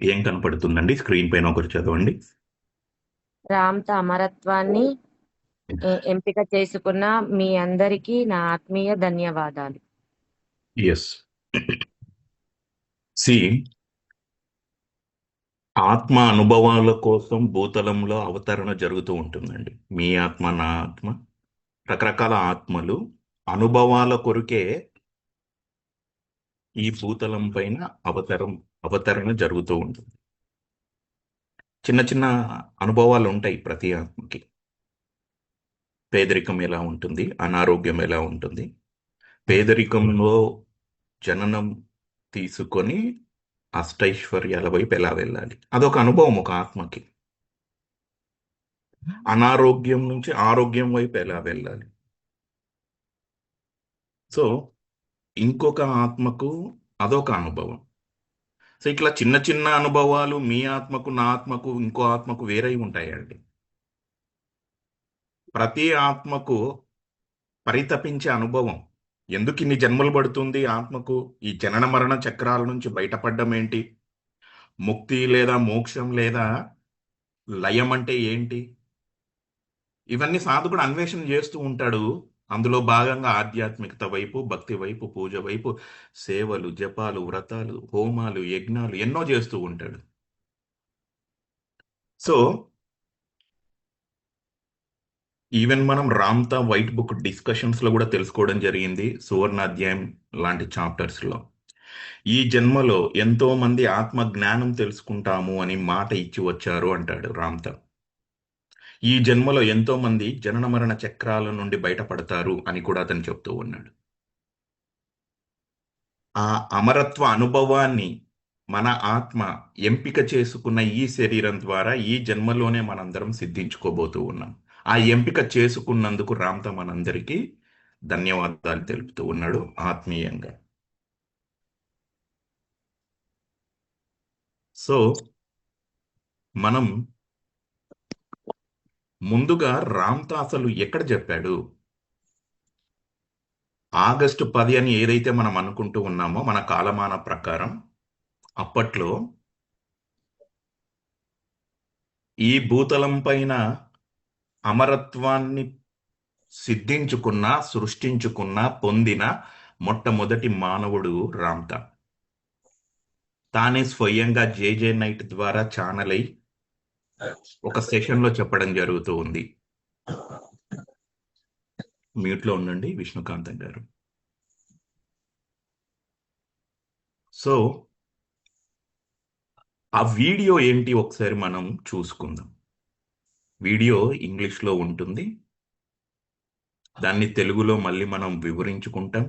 ఏం కనపడుతుందండి స్క్రీన్ పైన? ఒకటి చదవండి. రామ్త అమరత్వాన్ని ఎంపిక చేసుకున్న మీ అందరికీ నా ఆత్మీయ ధన్యవాదాలు. ఎస్. సి ఆత్మ అనుభవాల కోసం భూతలంలో అవతరణ జరుగుతూ ఉంటుందండి. మీ ఆత్మ, నా ఆత్మ, రకరకాల ఆత్మలు అనుభవాల కొరకే ఈ భూతలం పైన అవతరణ జరుగుతూ ఉంటుంది. చిన్న చిన్న అనుభవాలు ఉంటాయి ప్రతి ఆత్మకి. పేదరికం ఎలా ఉంటుంది, అనారోగ్యం ఎలా ఉంటుంది. పేదరికంలో జననం తీసుకొని అష్టైశ్వర్యాల వైపు ఎలా వెళ్ళాలి, అదొక అనుభవం ఒక ఆత్మకి. అనారోగ్యం నుంచి ఆరోగ్యం వైపు ఎలా వెళ్ళాలి. సో ఇంకొక ఆత్మకు అదొక అనుభవం. సో ఇట్లా చిన్న చిన్న అనుభవాలు మీ ఆత్మకు, నా ఆత్మకు, ఇంకో ఆత్మకు వేరై ఉంటాయండి. ప్రతి ఆత్మకు పరితపించే అనుభవం. ఎందుకు ఇన్ని జన్మలు పడుతుంది ఆత్మకు? ఈ జనన మరణ చక్రాల నుంచి బయటపడడం ఏంటి, ముక్తి లేదా మోక్షం లేదా లయం అంటే ఏంటి, ఇవన్నీ సాధకుడు అన్వేషణ చేస్తూ ఉంటాడు. అందులో భాగంగా ఆధ్యాత్మికత వైపు, భక్తి వైపు, పూజ వైపు, సేవలు, జపాలు, వ్రతాలు, హోమాలు, యజ్ఞాలు ఎన్నో చేస్తూ ఉంటాడు. సో ఈవెన్ మనం రామ్తా వైట్ బుక్ డిస్కషన్స్ లో కూడా తెలుసుకోవడం జరిగింది. సువర్ణ అధ్యాయం లాంటి చాప్టర్స్ లో ఈ జన్మలో ఎంతో మంది ఆత్మ జ్ఞానం తెలుసుకుంటాము అని మాట ఇచ్చి వచ్చారు అంటాడు రామ్తా. ఈ జన్మలో ఎంతో మంది జనన మరణ చక్రాల నుండి బయటపడతారు అని కూడా అతను చెప్తూ ఉన్నాడు. ఆ అమరత్వ అనుభవాన్ని మన ఆత్మ ఎంపిక చేసుకున్న ఈ శరీరం ద్వారా ఈ జన్మలోనే మనందరం సిద్ధించుకోబోతూ ఉన్నాం. ఆ ఎంపిక చేసుకున్నందుకు రామ్తా మనందరికీ ధన్యవాదాలు తెలుపుతూ ఉన్నాడు ఆత్మీయంగా. సో మనం ముందుగా రామ్తా అసలు ఎక్కడ చెప్పాడు? ఆగస్టు 10 అని ఏదైతే మనం అనుకుంటూ ఉన్నామో మన కాలమాన ప్రకారం, అప్పట్లో ఈ భూతలం పైన అమరత్వాన్ని సిద్ధించుకున్న, సృష్టించుకున్న, పొందిన మొట్టమొదటి మానవుడు రామ్తా. తానే స్వయంగా జేజే నైట్ ద్వారా ఛానల్ అయి ఒక సెషన్ లో చెప్పడం జరుగుతూ ఉంది. మ్యూట్ లో ఉండండి విష్ణుకాంత్ గారు. సో ఆ వీడియో ఏంటి ఒకసారి మనం చూసుకుందాం. వీడియో ఇంగ్లీష్లో ఉంటుంది, దాన్ని తెలుగులో మళ్ళీ మనం వివరించుకుంటాం.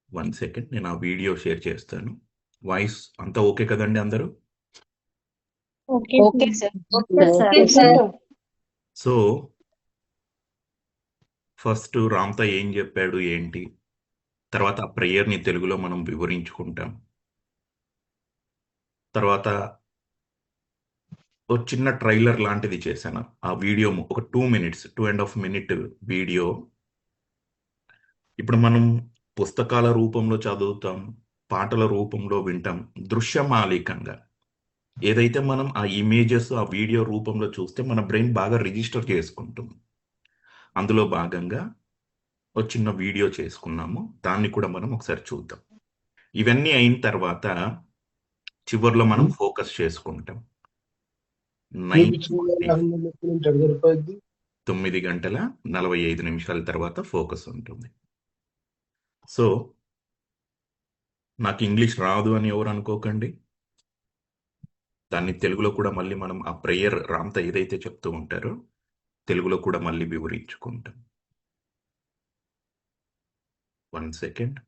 1 సెకండ్, నేను ఆ వీడియో షేర్ చేస్తాను. వాయిస్ అంతా ఓకే కదండి అందరూ? Okay sir. So first Ramtha ఏం చెప్పాడు ఏంటి, తర్వాత ఆ ప్రేయర్ని తెలుగులో మనం వివరించుకుంటాం. తర్వాత ఒక చిన్న ట్రైలర్ లాంటిది చేశాను. ఆ వీడియో ఒక 2 మినిట్స్, 2.5 మినిట్ వీడియో. ఇప్పుడు మనం పుస్తకాల రూపంలో చదువుతాం, పాటల రూపంలో వింటాం, దృశ్యమాలికంగా ఏదైతే మనం ఆ ఇమేజెస్ ఆ వీడియో రూపంలో చూస్తే మన బ్రెయిన్ బాగా రిజిస్టర్ చేసుకుంటుంది. అందులో భాగంగా ఒక చిన్న వీడియో చేసుకున్నాము, దాన్ని కూడా మనం ఒకసారి చూద్దాం. ఇవన్నీ అయిన తర్వాత చివరిలో మనం ఫోకస్ చేసుకుంటాం. 9:45 తర్వాత ఫోకస్ ఉంటుంది. సో నాకు ఇంగ్లీష్ రాదు అని ఎవరు అనుకోకండి. దాన్ని తెలుగులో కూడా మళ్ళీ మనం ఆ ప్రేయర్ రామ్తా ఏదైతే చెప్తూ ఉంటారో తెలుగులో కూడా మళ్ళీ వివరించుకుంటాం. 1 సెకండ్.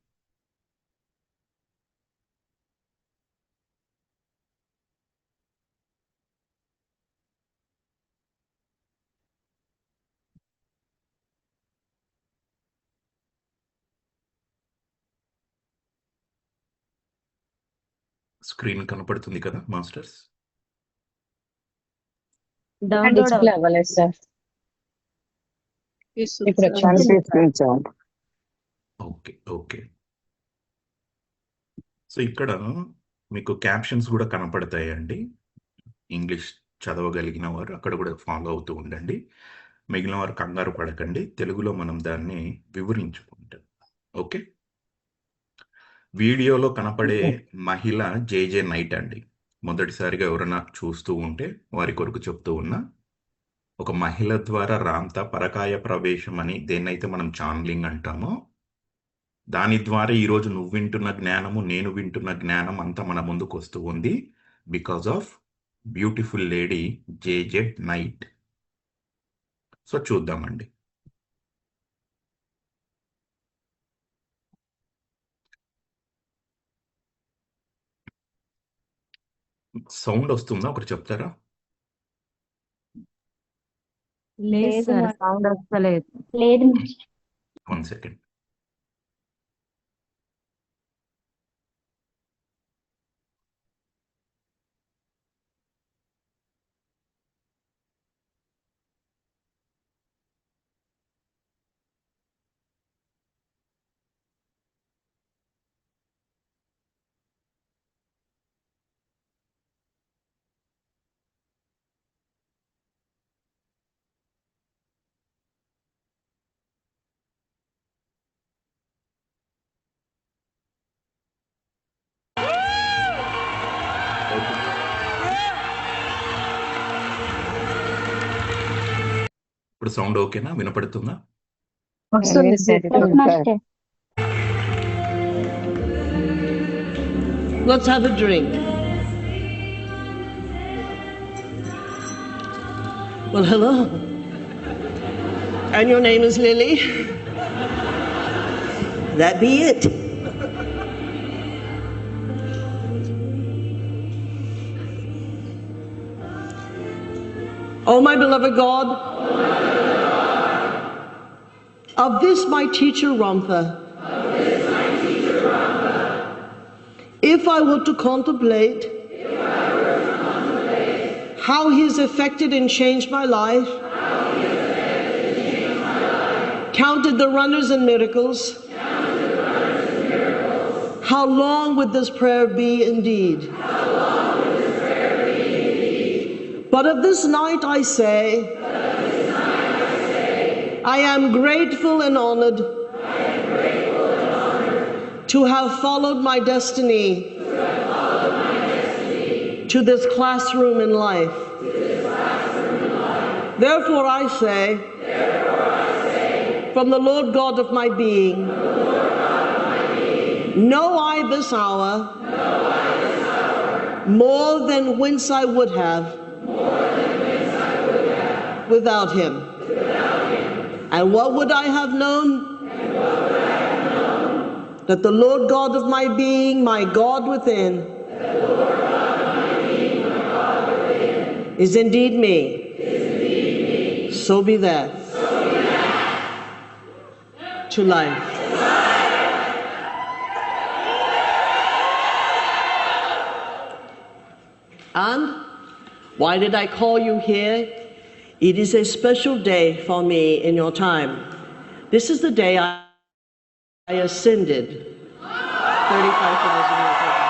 స్క్రీన్ కనపడుతుంది కదా మాస్టర్స్? డిస్ప్లే అవ్వలేదు సార్. ఇప్పుడు వచ్చింది. ఓకే. ఓకే. సో, ఇక్కడ మీకు క్యాప్షన్స్ గూడా కనపడతాయండి. ఇంగ్లీష్ చదవగలిగిన వారు అక్కడ గూడా ఫాలో అవుతూ ఉండండి. మిగిలిన వారు కంగారు పడకండి. తెలుగులో మనం దాన్ని వివరించుకుంటాం. ఓకే. వీడియోలో కనపడే మహిళ జేజే నైట్ అండి. మొదటిసారిగా ఎవరైనా చూస్తూ ఉంటే వారి కొరకు చెప్తూ ఉన్నా. ఒక మహిళ ద్వారా రాంత పరకాయ ప్రవేశం అని దేన్నైతే మనం ఛానెలింగ్ అంటామో, దాని ద్వారా ఈరోజు నువ్వు వింటున్న జ్ఞానము, నేను వింటున్న జ్ఞానం అంతా మన ముందుకొస్తూ ఉంది. Because of beautiful lady JJ night. So, చూద్దామండి. సౌండ్ వస్తుందా? ఒకటి చెప్తారా? లేదు లేదు సార్, మాస్టర్. సౌండ్ వస్తలేదు. లేదు మాస్టర్. 1 సెకండ్. ఇప్పుడు సౌండ్ ఓకేనా? వినపడుతుందా? వస్తుంది sir. Yes, master. let's have a drink. Well, hello. And your name is Lily? That be it. Oh, my beloved God, of this my teacher Ramtha, if I were to contemplate how he has affected and changed my life, counted the wonders and miracles, how long would this prayer be indeed? But of this night I say, I am grateful and honored to have followed my destiny to this classroom in life. Therefore I say, from the Lord God of my being, know I this hour more than whence I would have without him. And what would I have known? That the Lord God of my being, my God within, is indeed me. So be that. To life. And why did I call you here? It is a special day for me in your time. This is the day I ascended 35,000 years ago.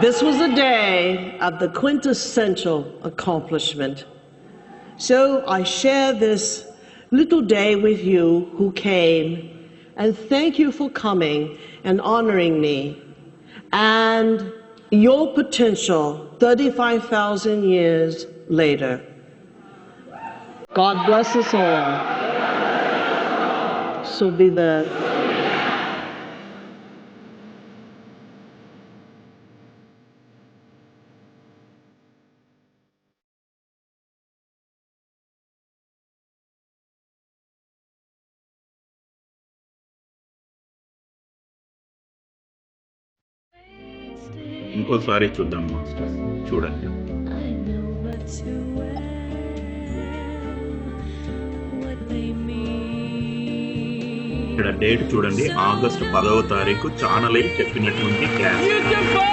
This was a day of the quintessential accomplishment. So I share this little day with you who came, and thank you for coming and honoring me and your potential 35,000 years later. God bless us all. So be that. ఇంకోసారి చూద్దాం master. చూడండి. I know but too well what they mean. ఇక్కడ date చూడండి, August 10వ తారీఖు channel చెప్పినటువంటి class. Beautiful!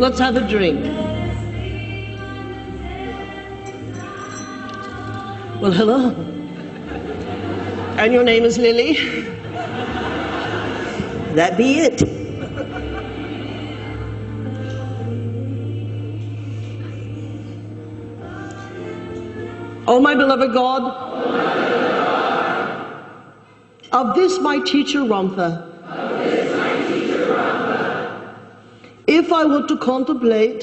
Let's have a drink. Well, hello. And your name is Lily? That be it. Oh, my beloved God, of this my teacher Ramtha, if I were to contemplate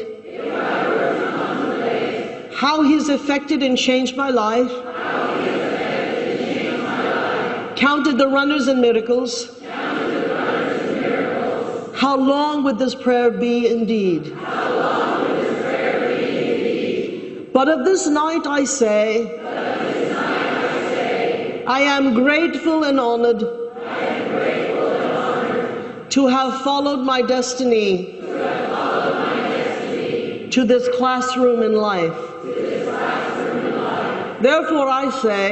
how he's affected and changed my life, counted the runners and miracles, how long would this prayer be indeed? But of this night I say, I am grateful and honored to have followed my destiny to this classroom in life. Therefore I say,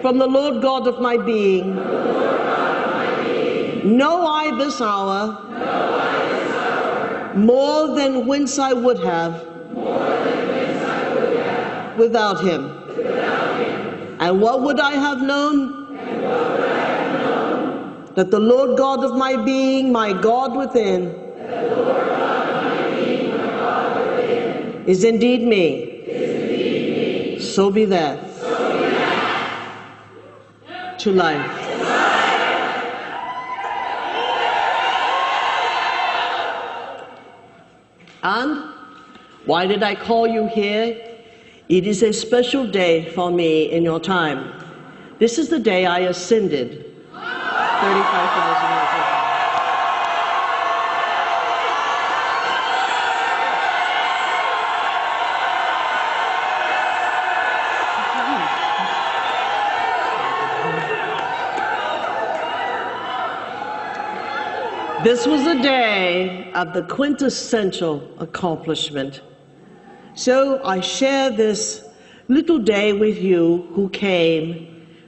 from the Lord God of my being, know I this hour more than whence I would have without him. And what would I have known? That the Lord God of my being, my God within, is indeed me. So be that. To life. And why did I call you here? It is a special day for me in your time. This is the day I ascended 35,000 years ago. This was a day of the quintessential accomplishment. So I share this little day with you who came,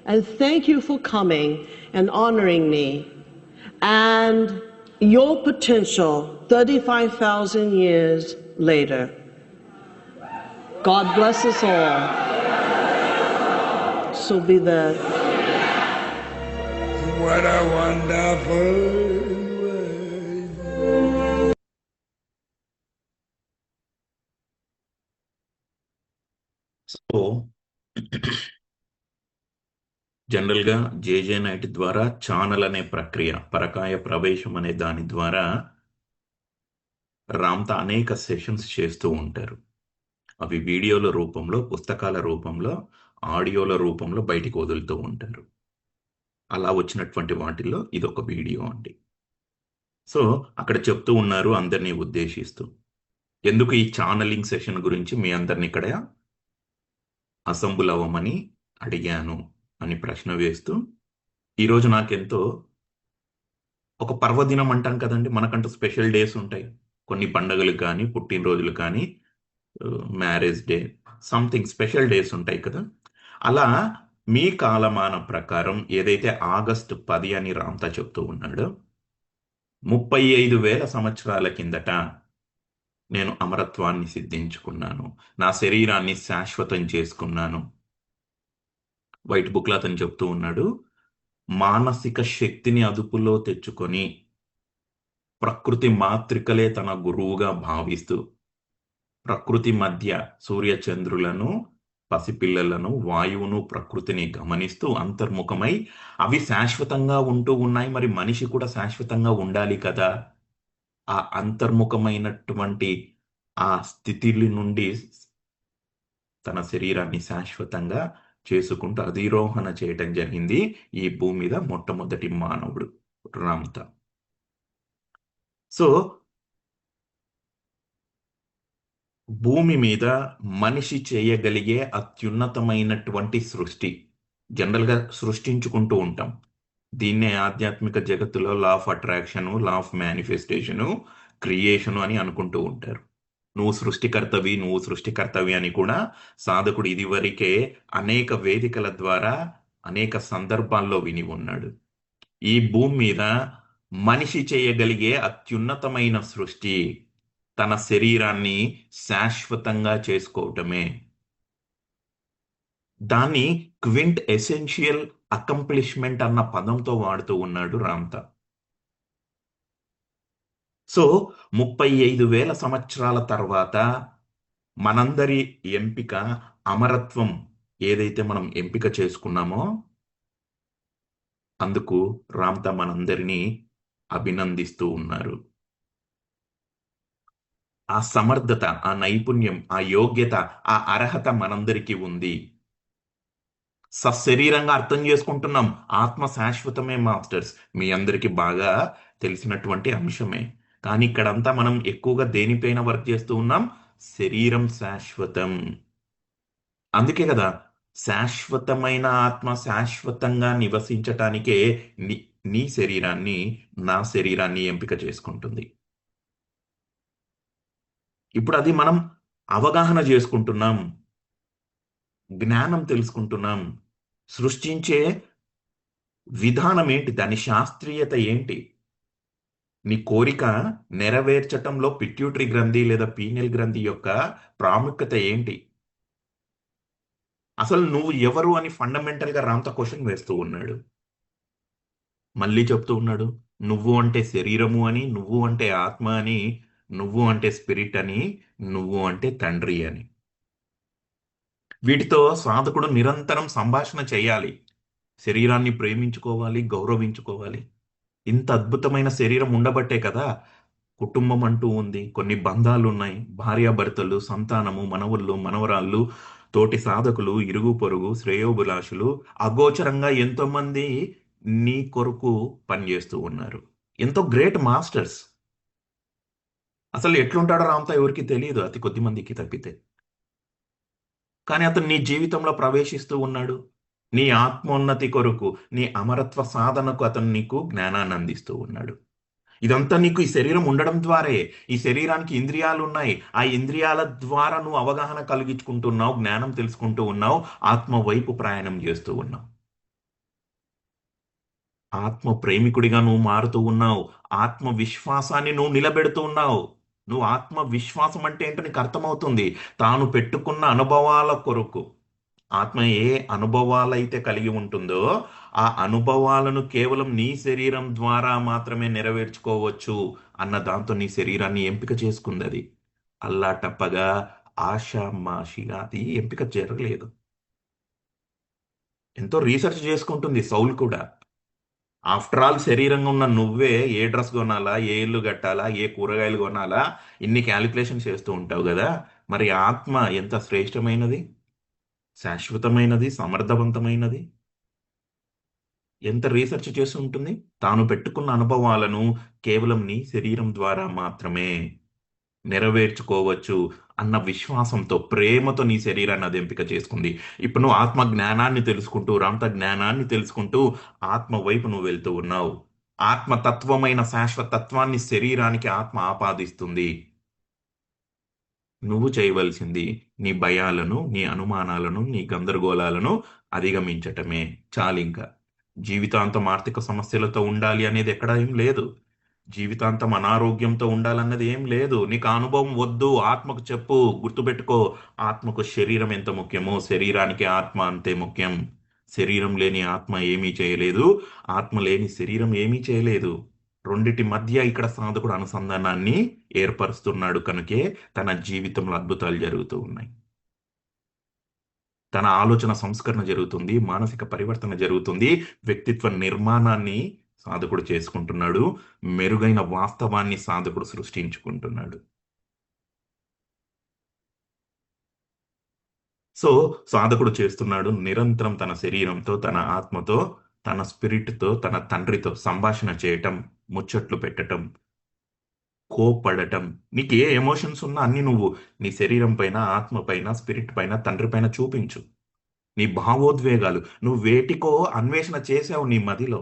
and thank you for coming and honoring me and your potential 35,000 years later. God bless us all. So be that. What a wonderful world. So జనరల్గా జేజే night ద్వారా channel అనే ప్రక్రియ, పరకాయ ప్రవేశం అనే దాని ద్వారా రామ్తా అనేక సెషన్స్ చేస్తూ ఉంటారు. అవి వీడియోల రూపంలో, పుస్తకాల రూపంలో, ఆడియోల రూపంలో బయటికి వదులుతూ ఉంటారు. అలా వచ్చినటువంటి వాటిల్లో ఇదొక వీడియో అండి. సో అక్కడ చెప్తూ ఉన్నారు అందరినీ ఉద్దేశిస్తూ, ఎందుకు ఈ ఛానలింగ్ సెషన్ గురించి మీ అందరిని ఇక్కడ అసెంబుల్ అవ్వమని అడిగాను అని ప్రశ్న వేస్తూ, ఈరోజు నాకెంతో ఒక పర్వదినం అంటాం కదండి, మనకంటూ స్పెషల్ డేస్ ఉంటాయి. కొన్ని పండుగలు కానీ, పుట్టినరోజులు కానీ, marriage day, something special days ఉంటాయి కదా. అలా మీ కాలమాన ప్రకారం ఏదైతే ఆగస్టు 10 అని రామ్తా చెప్తూ ఉన్నాడో, 35,000 సంవత్సరాల కిందట నేను అమరత్వాన్ని సిద్ధించుకున్నాను, నా శరీరాన్ని శాశ్వతం చేసుకున్నాను. వైట్ బుక్లో అతను చెప్తూ ఉన్నాడు, మానసిక శక్తిని అదుపులో తెచ్చుకొని ప్రకృతి మాత్రికలే తన గురువుగా భావిస్తూ, ప్రకృతి మధ్య సూర్యచంద్రులను, పసిపిల్లలను, వాయువును, ప్రకృతిని గమనిస్తూ అంతర్ముఖమై అవి శాశ్వతంగా ఉంటూ ఉన్నాయి, మరి మనిషి కూడా శాశ్వతంగా ఉండాలి కదా. ఆ అంతర్ముఖమైనటువంటి ఆ స్థితి నుండి తన శరీరాన్ని శాశ్వతంగా చేసుకుంటూ అధిరోహణ చేయటం జరిగింది ఈ భూమి మీద మొట్టమొదటి మానవుడు రామ్తా. సో భూమి మీద మనిషి చేయగలిగే అత్యున్నతమైనటువంటి సృష్టి, జనరల్గా సృష్టించుకుంటూ ఉంటాం. దీన్నే ఆధ్యాత్మిక జగత్తులో law of attraction, law of manifestation, creation అని అనుకుంటూ ఉంటారు. నువ్వు సృష్టికర్తవి అని కూడా సాధకుడు ఇదివరకే అనేక వేదికల ద్వారా అనేక సందర్భాల్లో విని ఉన్నాడు. ఈ భూమి మీద మనిషి చేయగలిగే అత్యున్నతమైన సృష్టి తన శరీరాన్ని శాశ్వతంగా చేసుకోవటమే. దాన్ని క్వింట్ ఎసెన్షియల్ అకంప్లిష్మెంట్ అన్న పదంతో వాడుతూ ఉన్నాడు రామ్తా. సో 35,000 సంవత్సరాల తర్వాత మనందరి ఎంపిక అమరత్వం ఏదైతే మనం ఎంపిక చేసుకున్నామో అందుకు రామ్తా మనందరినీ అభినందిస్తూ ఉన్నారు. ఆ సమర్థత, ఆ నైపుణ్యం, ఆ యోగ్యత, ఆ అర్హత మనందరికీ ఉంది. సశరీరంగా అర్థం చేసుకుంటున్నాం ఆత్మ శాశ్వతమే మాస్టర్స్, మీ అందరికీ బాగా తెలిసినటువంటి అంశమే. కానీ ఇక్కడంతా మనం ఎక్కువగా దేనిపైన వర్క్ చేస్తూ ఉన్నాం? శరీరం శాశ్వతం. అందుకే కదా శాశ్వతమైన ఆత్మ శాశ్వతంగా నివసించటానికే నీ శరీరాన్ని, నా శరీరాన్ని ఎంపిక చేసుకుంటుంది. ఇప్పుడు అది మనం అవగాహన చేసుకుంటున్నాం, జ్ఞానం తెలుసుకుంటున్నాం. సృష్టించే విధానం ఏంటి, దాని శాస్త్రీయత ఏంటి, నీ కోరిక నెరవేర్చటంలో పిట్యూటరీ గ్రంథి లేదా పీనియల్ గ్రంథి యొక్క ప్రాముఖ్యత ఏంటి, అసలు నువ్వు ఎవరు అని ఫండమెంటల్ గా రామ్తా క్వశ్చన్ వేస్తూ ఉన్నాడు. మళ్ళీ చెప్తూ ఉన్నాడు, నువ్వు అంటే శరీరము అని, నువ్వు అంటే ఆత్మ అని, నువ్వు అంటే స్పిరిట్ అని, నువ్వు అంటే తండ్రి అని. వీటితో సాధకుడు నిరంతరం సంభాషణ చేయాలి. శరీరాన్ని ప్రేమించుకోవాలి, గౌరవించుకోవాలి. ఇంత అద్భుతమైన శరీరం ఉండబట్టే కదా కుటుంబం అంటూ ఉంది, కొన్ని బంధాలు ఉన్నాయి, భార్యాభర్తలు, సంతానము, మనవళ్ళు, మనవరాళ్ళు, తోటి సాధకులు, ఇరుగు పొరుగు, శ్రేయోభిలాషులు, అగోచరంగా ఎంతో మంది నీ కొరకు పనిచేస్తూ ఉన్నారు. ఎంతో గ్రేట్ మాస్టర్స్. అసలు ఎట్లుంటాడో రామ్తా ఎవరికి తెలియదు, అతి కొద్ది మందికి తప్పితే. కానీ అతను నీ జీవితంలో ప్రవేశిస్తూ ఉన్నాడు. నీ ఆత్మోన్నతి కొరకు, నీ అమరత్వ సాధనకు అతను నీకు జ్ఞానాన్ని అందిస్తూ ఉన్నాడు. ఇదంతా నీకు ఈ శరీరం ఉండడం ద్వారే. ఈ శరీరానికి ఇంద్రియాలు ఉన్నాయి, ఆ ఇంద్రియాల ద్వారా నువ్వు అవగాహన కలిగించుకుంటున్నావు, జ్ఞానం తెలుసుకుంటూ ఉన్నావు, ఆత్మ వైపు ప్రయాణం చేస్తూ ఉన్నావు. ఆత్మ ప్రేమికుడిగా నువ్వు మారుతూ ఉన్నావు, ఆత్మ విశ్వాసాన్ని నువ్వు నిలబెడుతూ ఉన్నావు. నువ్వు ఆత్మ విశ్వాసం అంటే ఏంటో నీకు అర్థమవుతుంది. తాను పెట్టుకున్న అనుభవాల కొరకు, ఆత్మ ఏ అనుభవాలైతే కలిగి ఉంటుందో ఆ అనుభవాలను కేవలం నీ శరీరం ద్వారా మాత్రమే నెరవేర్చుకోవచ్చు అన్న దాంతో నీ శరీరాన్ని ఎంపిక చేసుకుంది. అది అల్లాటప్పగా ఆషామాషిగా అది ఎంపిక జరగలేదు. ఎంతో రీసెర్చ్ చేసుకుంటుంది సౌల్ కూడా. ఆఫ్టర్ ఆల్ శరీరంగా ఉన్న నువ్వే ఏ డ్రెస్ కొనాలా, ఏ ఇల్లు కట్టాలా, ఏ కూరగాయలు కొనాలా, ఇన్ని క్యాలిక్యులేషన్ చేస్తూ ఉంటావు కదా. మరి ఆత్మ ఎంత శ్రేష్టమైనది, శాశ్వతమైనది, సమర్థవంతమైనది, ఎంత రీసెర్చ్ చేసి ఉంటుంది. తాను పెట్టుకున్న అనుభవాలను కేవలం నీ శరీరం ద్వారా మాత్రమే నెరవేర్చుకోవచ్చు అన్న విశ్వాసంతో, ప్రేమతో నీ శరీరాన్ని అది ఎంపిక చేసుకుంది. ఇప్పుడు నువ్వు ఆత్మ జ్ఞానాన్ని తెలుసుకుంటూ, రామ్తా జ్ఞానాన్ని తెలుసుకుంటూ ఆత్మ వైపు నువ్వు వెళ్తూ ఉన్నావు. ఆత్మతత్వమైన శాశ్వతత్వాన్ని శరీరానికి ఆత్మ ఆపాదిస్తుంది. నువ్వు చేయవలసింది నీ భయాలను, నీ అనుమానాలను, నీ గందరగోళాలను అధిగమించటమే. చాలింకా జీవితాంతం ఆర్థిక సమస్యలతో ఉండాలి అనేది ఎక్కడ ఏం లేదు. జీవితాంతం అనారోగ్యంతో ఉండాలన్నది ఏం లేదు. నీకు ఆ అనుభవం వద్దు, ఆత్మకు చెప్పు. గుర్తుపెట్టుకో, ఆత్మకు శరీరం ఎంత ముఖ్యమో శరీరానికి ఆత్మ అంతే ముఖ్యం. శరీరం లేని ఆత్మ ఏమీ చేయలేదు, ఆత్మ లేని శరీరం ఏమీ చేయలేదు. రెండిటి మధ్య ఇక్కడ సాధకుడు అనుసంధానాన్ని ఏర్పరుస్తున్నాడు. కనుకే తన జీవితంలో అద్భుతాలు జరుగుతూ ఉన్నాయి. తన ఆలోచన సంస్కరణ జరుగుతుంది, మానసిక పరివర్తన జరుగుతుంది, వ్యక్తిత్వ నిర్మాణాన్ని సాధకుడు చేసుకుంటున్నాడు, మెరుగైన వాస్తవాన్ని సాధకుడు సృష్టించుకుంటున్నాడు. సో సాధకుడు చేస్తున్నాడు నిరంతరం తన శరీరంతో, తన ఆత్మతో, తన స్పిరిట్తో, తన తండ్రితో సంభాషణ చేయటం, ముచ్చట్లు పెట్టటం, కోపడటం. నీకు ఏ ఎమోషన్స్ ఉన్నా అన్ని నువ్వు నీ శరీరం పైన, ఆత్మ పైన, స్పిరిట్ పైన, తండ్రి పైన చూపించు. నీ భావోద్వేగాలు నువ్వు వేటికో అన్వేషణ చేసావు నీ మదిలో.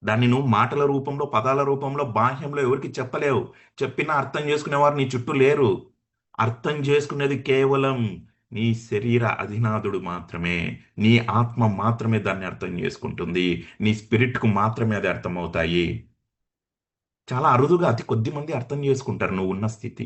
దాన్ని నువ్వు మాటల రూపంలో, పదాల రూపంలో, బాహ్యంలో ఎవరికి చెప్పలేవు. చెప్పినా అర్థం చేసుకునేవారు నీ చుట్టూ లేరు. అర్థం చేసుకునేది కేవలం నీ శరీర అధినాథుడు మాత్రమే. నీ ఆత్మ మాత్రమే దాన్ని అర్థం చేసుకుంటుంది. నీ స్పిరిట్కు మాత్రమే అది అర్థమవుతాయి. చాలా అరుదుగా అతి కొద్ది మంది అర్థం చేసుకుంటారు నువ్వు ఉన్న స్థితి.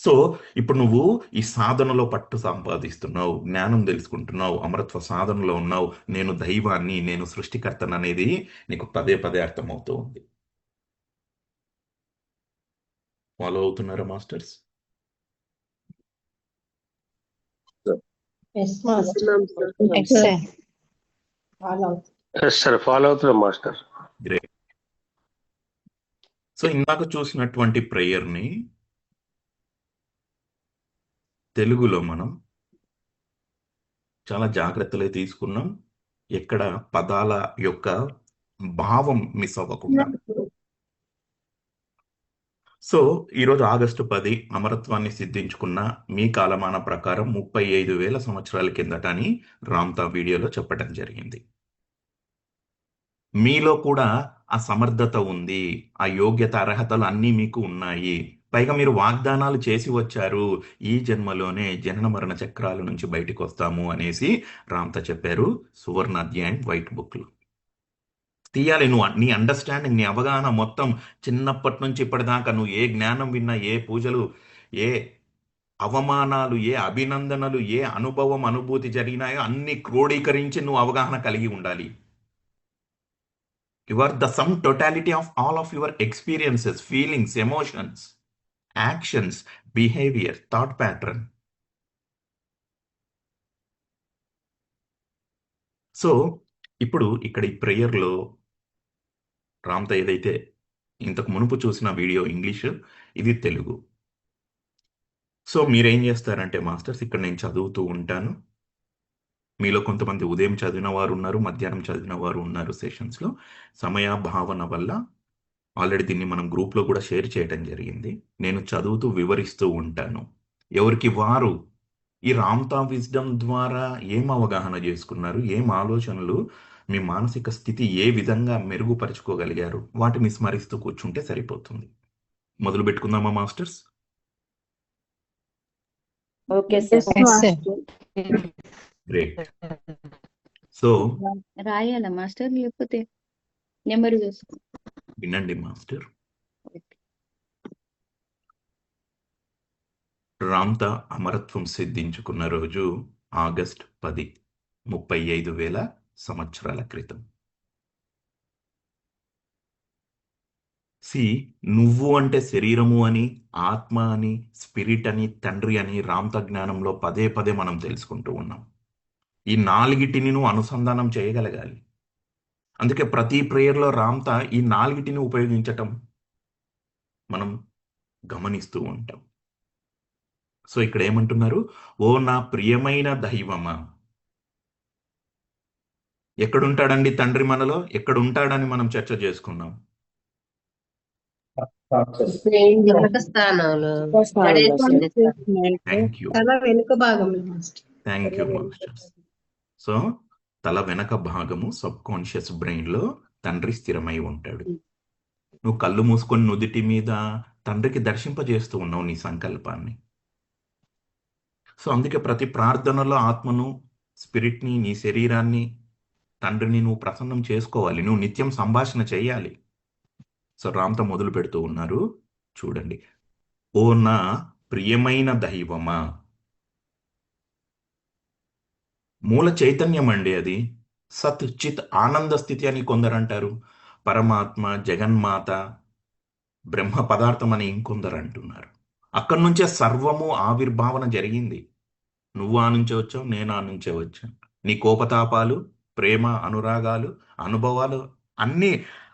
సో ఇప్పుడు నువ్వు ఈ సాధనలో పట్టు సంపాదిస్తున్నావు, జ్ఞానం తెలుసుకుంటున్నావు, అమరత్వ సాధనలో ఉన్నావు. నేను దైవాన్ని, నేను సృష్టికర్తను అనేది నీకు పదే పదే అర్థమవుతూ ఉంది. ఫాలో అవుతున్నారా masters? Yes master. Yes sir. Yes sir, follow అవుతున్నాం మాస్టర్. గ్రేట్. సో ఇందాక చూసినటువంటి ప్రేయర్ని తెలుగులో మనం చాలా జాగ్రత్తలు తీసుకున్నాం. ఎక్కడ పదాల యొక్క భావం మిస్ అవ్వకుండా. సో ఈరోజు ఆగస్టు 10 అమరత్వాన్ని సిద్ధించుకున్న మీ కాలమాన ప్రకారం 35,000 సంవత్సరాల కిందట అని రామ్తా వీడియోలో చెప్పడం జరిగింది. మీలో కూడా ఆ సమర్థత ఉంది, ఆ యోగ్యత, అర్హతలు అన్నీ మీకు ఉన్నాయి. పైగా మీరు వాగ్దానాలు చేసి వచ్చారు, ఈ జన్మలోనే జనన మరణ చక్రాల నుంచి బయటికి వస్తాము అనేసి రామ్తా చెప్పారు సువర్ణ అధ్యాయం వైట్ బుక్లో. తీయాలి నువ్వు నీ అండర్స్టాండింగ్, నీ అవగాహన మొత్తం చిన్నప్పటి నుంచి ఇప్పటిదాకా నువ్వు ఏ జ్ఞానం విన్నా, ఏ పూజలు, ఏ అవమానాలు, ఏ అభినందనలు, ఏ అనుభవం, అనుభూతి జరిగినాయో అన్ని క్రోడీకరించి నువ్వు అవగాహన కలిగి ఉండాలి. You are the sum totality of all of your experiences, feelings, emotions, actions, behavior, thought pattern. So ఇప్పుడు ఇక్కడ ఈ ప్రేయర్లో రామ్తా ఏదైతే ఇంతకు మునుపు చూసిన వీడియో ఇంగ్లీష్, ఇది తెలుగు. సో మీరేం చేస్తారంటే మాస్టర్స్, ఇక్కడ నేను చదువుతూ ఉంటాను. మీలో కొంతమంది ఉదయం చదివిన వారు ఉన్నారు, మధ్యాహ్నం చదివిన వారు ఉన్నారు సెషన్స్లో. సమయాభావన వల్ల ఆల్రెడీ దీన్ని మనం గ్రూప్లో కూడా షేర్ చేయడం జరిగింది. నేను చదువుతూ వివరిస్తూ ఉంటాను. ఎవరికి వారు ఈ రామ్తా విజ్డమ్ ద్వారా ఏం అవగాహన చేసుకున్నారు, ఏం ఆలోచనలు, మీ మానసిక స్థితి ఏ విధంగా మెరుగుపరుచుకోగలిగారు, వాటిని స్మరిస్తూ కూర్చుంటే సరిపోతుంది. మొదలు పెట్టుకుందామా masters? Okay yes sir. Master. Great. So రాయాలా మాస్టర్ లేకపోతే నెంబర్ చూసుకో? వినండి మాస్టర్. రామ్తా అమరత్వం సిద్ధించుకున్న రోజు ఆగస్ట్ 10, 35,000 సంవత్సరాల క్రితం. నువ్వు అంటే శరీరము అని, ఆత్మ అని, స్పిరిట్ అని, తండ్రి అని రామ్తా జ్ఞానంలో పదే పదే మనం తెలుసుకుంటూ ఉన్నాం. ఈ నాలుగిటిని నువ్వు అనుసంధానం చేయగలగాలి. అందుకే ప్రతి ప్రేయర్లో రామ్తా ఈ నాలుగిటిని ఉపయోగించటం మనం గమనిస్తూ ఉంటాం. సో ఇక్కడ ఏమంటున్నారు? ఓ నా ప్రియమైన దైవమా. ఎక్కడుంటాడండి తండ్రి మనలో? ఎక్కడుంటాడని మనం చర్చ చేసుకున్నాం. వెనక స్థానంలో థ్యాంక్ యూ, తల వెనుక భాగంలో master. Thank you masters. So తల వెనక భాగము సబ్ కాన్షియస్ బ్రెయిన్లో తండ్రి స్థిరమై ఉంటాడు. నువ్వు కళ్ళు మూసుకొని నుదిటి మీద తండ్రికి దర్శింపజేస్తూ ఉన్నావు నీ సంకల్పాన్ని. సో అందుకే ప్రతి ప్రార్థనలో ఆత్మను, స్పిరిట్ని, నీ శరీరాన్ని, తండ్రిని నువ్వు ప్రసన్నం చేసుకోవాలి. నువ్వు నిత్యం సంభాషణ చేయాలి. సో రామ్తా మొదలు పెడుతూ ఉన్నారు, చూడండి. ఓ నా ప్రియమైన దైవమా. మూల చైతన్యం అండి అది. సత్ చిత్ ఆనంద స్థితి అని కొందరు అంటారు. పరమాత్మ, జగన్మాత, బ్రహ్మ పదార్థం అని ఇంకొందరు అంటున్నారు. అక్కడి నుంచే సర్వము ఆవిర్భావన జరిగింది. నువ్వు ఆ నుంచే వచ్చావు, నేను ఆ నుంచే వచ్చాను. నీ కోపతాపాలు, ప్రేమ, అనురాగాలు, అనుభవాలు అన్నీ